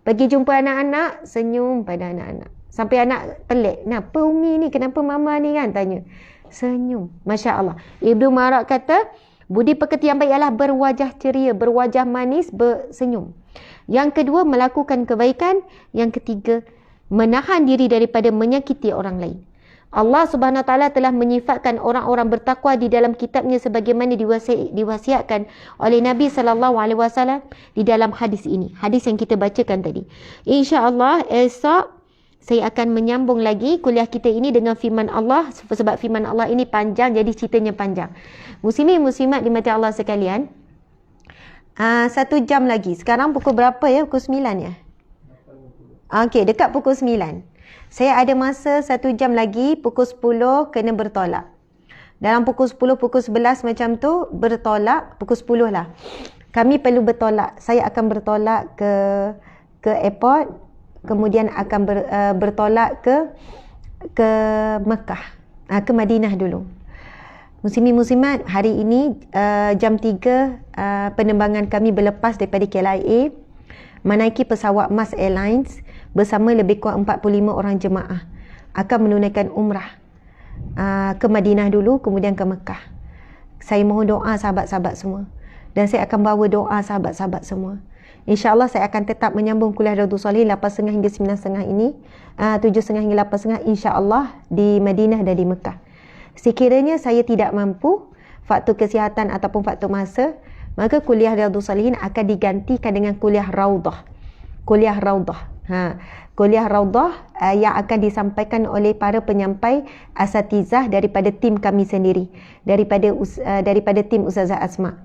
Pergi jumpa anak-anak, senyum pada anak-anak. Sampai anak pelik, kenapa Umi ni, kenapa Mama ni kan, tanya. Senyum, Masya Allah. Ibnu Mubarak kata, budi pekerti yang baik ialah berwajah ceria, berwajah manis, bersenyum. Yang kedua, melakukan kebaikan. Yang ketiga, menahan diri daripada menyakiti orang lain. Allah Subhanahu Wa Taala telah menyifatkan orang-orang bertakwa di dalam kitabnya sebagaimana diwasiatkan oleh Nabi sallallahu alaihi wasallam di dalam hadis ini. Hadis yang kita bacakan tadi. Insya-Allah esok saya akan menyambung lagi kuliah kita ini dengan firman Allah, sebab firman Allah ini panjang, jadi ceritanya panjang. Muslimin muslimat dimati Allah sekalian. 1 jam lagi. Sekarang pukul berapa ya? Pukul 9 ya? Okey, dekat pukul 9. Saya ada masa 1 jam lagi, pukul 10 kena bertolak. Dalam pukul 10, pukul 11 macam tu, bertolak, pukul 10 lah. Kami perlu bertolak. Saya akan bertolak ke airport, kemudian akan bertolak ke Mekah, ke Madinah dulu. Muslimin muslimat, hari ini jam 3 penerbangan kami berlepas daripada KLIA, menaiki pesawat Mas Airlines bersama lebih kurang 45 orang jemaah akan menunaikan umrah ke Madinah dulu, kemudian ke Mekah. Saya mohon doa sahabat-sahabat semua, dan saya akan bawa doa sahabat-sahabat semua. InsyaAllah saya akan tetap menyambung kuliah Riyadhus Shalihin 8.30 hingga 9.30 ini, 7.30 hingga 8.30 insyaAllah di Madinah dan di Mekah. Sekiranya saya tidak mampu, faktor kesihatan ataupun faktor masa, maka kuliah Riyadhus Shalihin akan digantikan dengan kuliah Raudhah. Kuliah Raudhah. Kuliah Raudhah yang akan disampaikan oleh para penyampai asatizah daripada tim kami sendiri, daripada tim Ustazah Asma,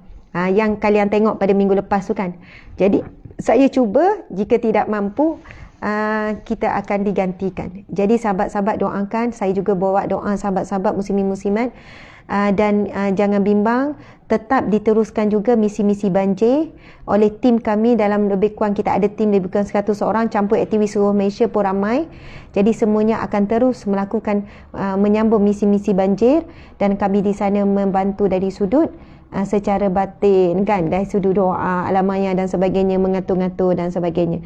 yang kalian tengok pada minggu lepas tu kan. Jadi saya cuba, jika tidak mampu, kita akan digantikan. Jadi sahabat-sahabat doakan, saya juga bawa doa sahabat-sahabat muslimin muslimat, dan jangan bimbang, tetap diteruskan juga misi-misi banjir oleh tim kami. Dalam lebih kurang kita ada tim lebih kurang 100 orang, campur aktivis seluruh Malaysia pun ramai. Jadi semuanya akan terus melakukan menyambung misi-misi banjir, dan kami di sana membantu dari sudut secara batin kan, dari sudut doa, alamaya dan sebagainya, mengatur-ngatur dan sebagainya.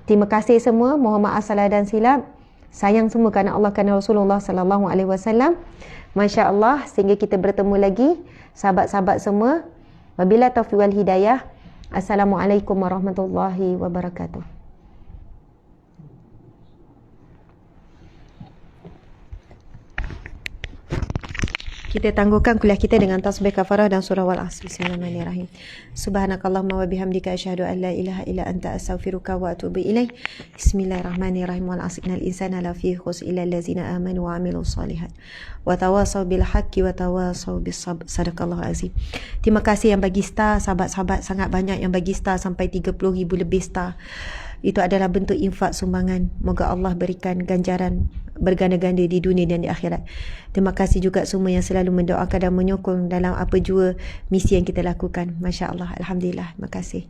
Terima kasih semua, mohon maaf salah dan silap. Sayang semua kerana Allah, kerana Rasulullah sallallahu alaihi wasallam. Masya-Allah, sehingga kita bertemu lagi sahabat-sahabat semua. Wabillahi taufiq wal hidayah. Assalamualaikum warahmatullahi wabarakatuh. Kita tangguhkan kuliah kita dengan tasbih kafarah dan surah wal asr. Bismillahirrahmanirrahim. Subhanakallahumma wa bihamdika asyhadu an la ilaha illa anta astaghfiruka wa atubu ilaik. Bismillahirrahmanirrahim. Wal asr innal insana lafi khusr illa allazina amanu wa amilus solihat wa tawasaw bil haqqi wa tawasaw bis sabr. Sadaqallahu azim. Terima kasih yang bagi star, sahabat-sahabat sangat banyak yang bagi star sampai 30,000 lebih star. Itu adalah bentuk infak sumbangan. Moga Allah berikan ganjaran berganda-ganda di dunia dan di akhirat. Terima kasih juga semua yang selalu mendoakan dan menyokong dalam apa jua misi yang kita lakukan. Masya Allah. Alhamdulillah. Terima kasih.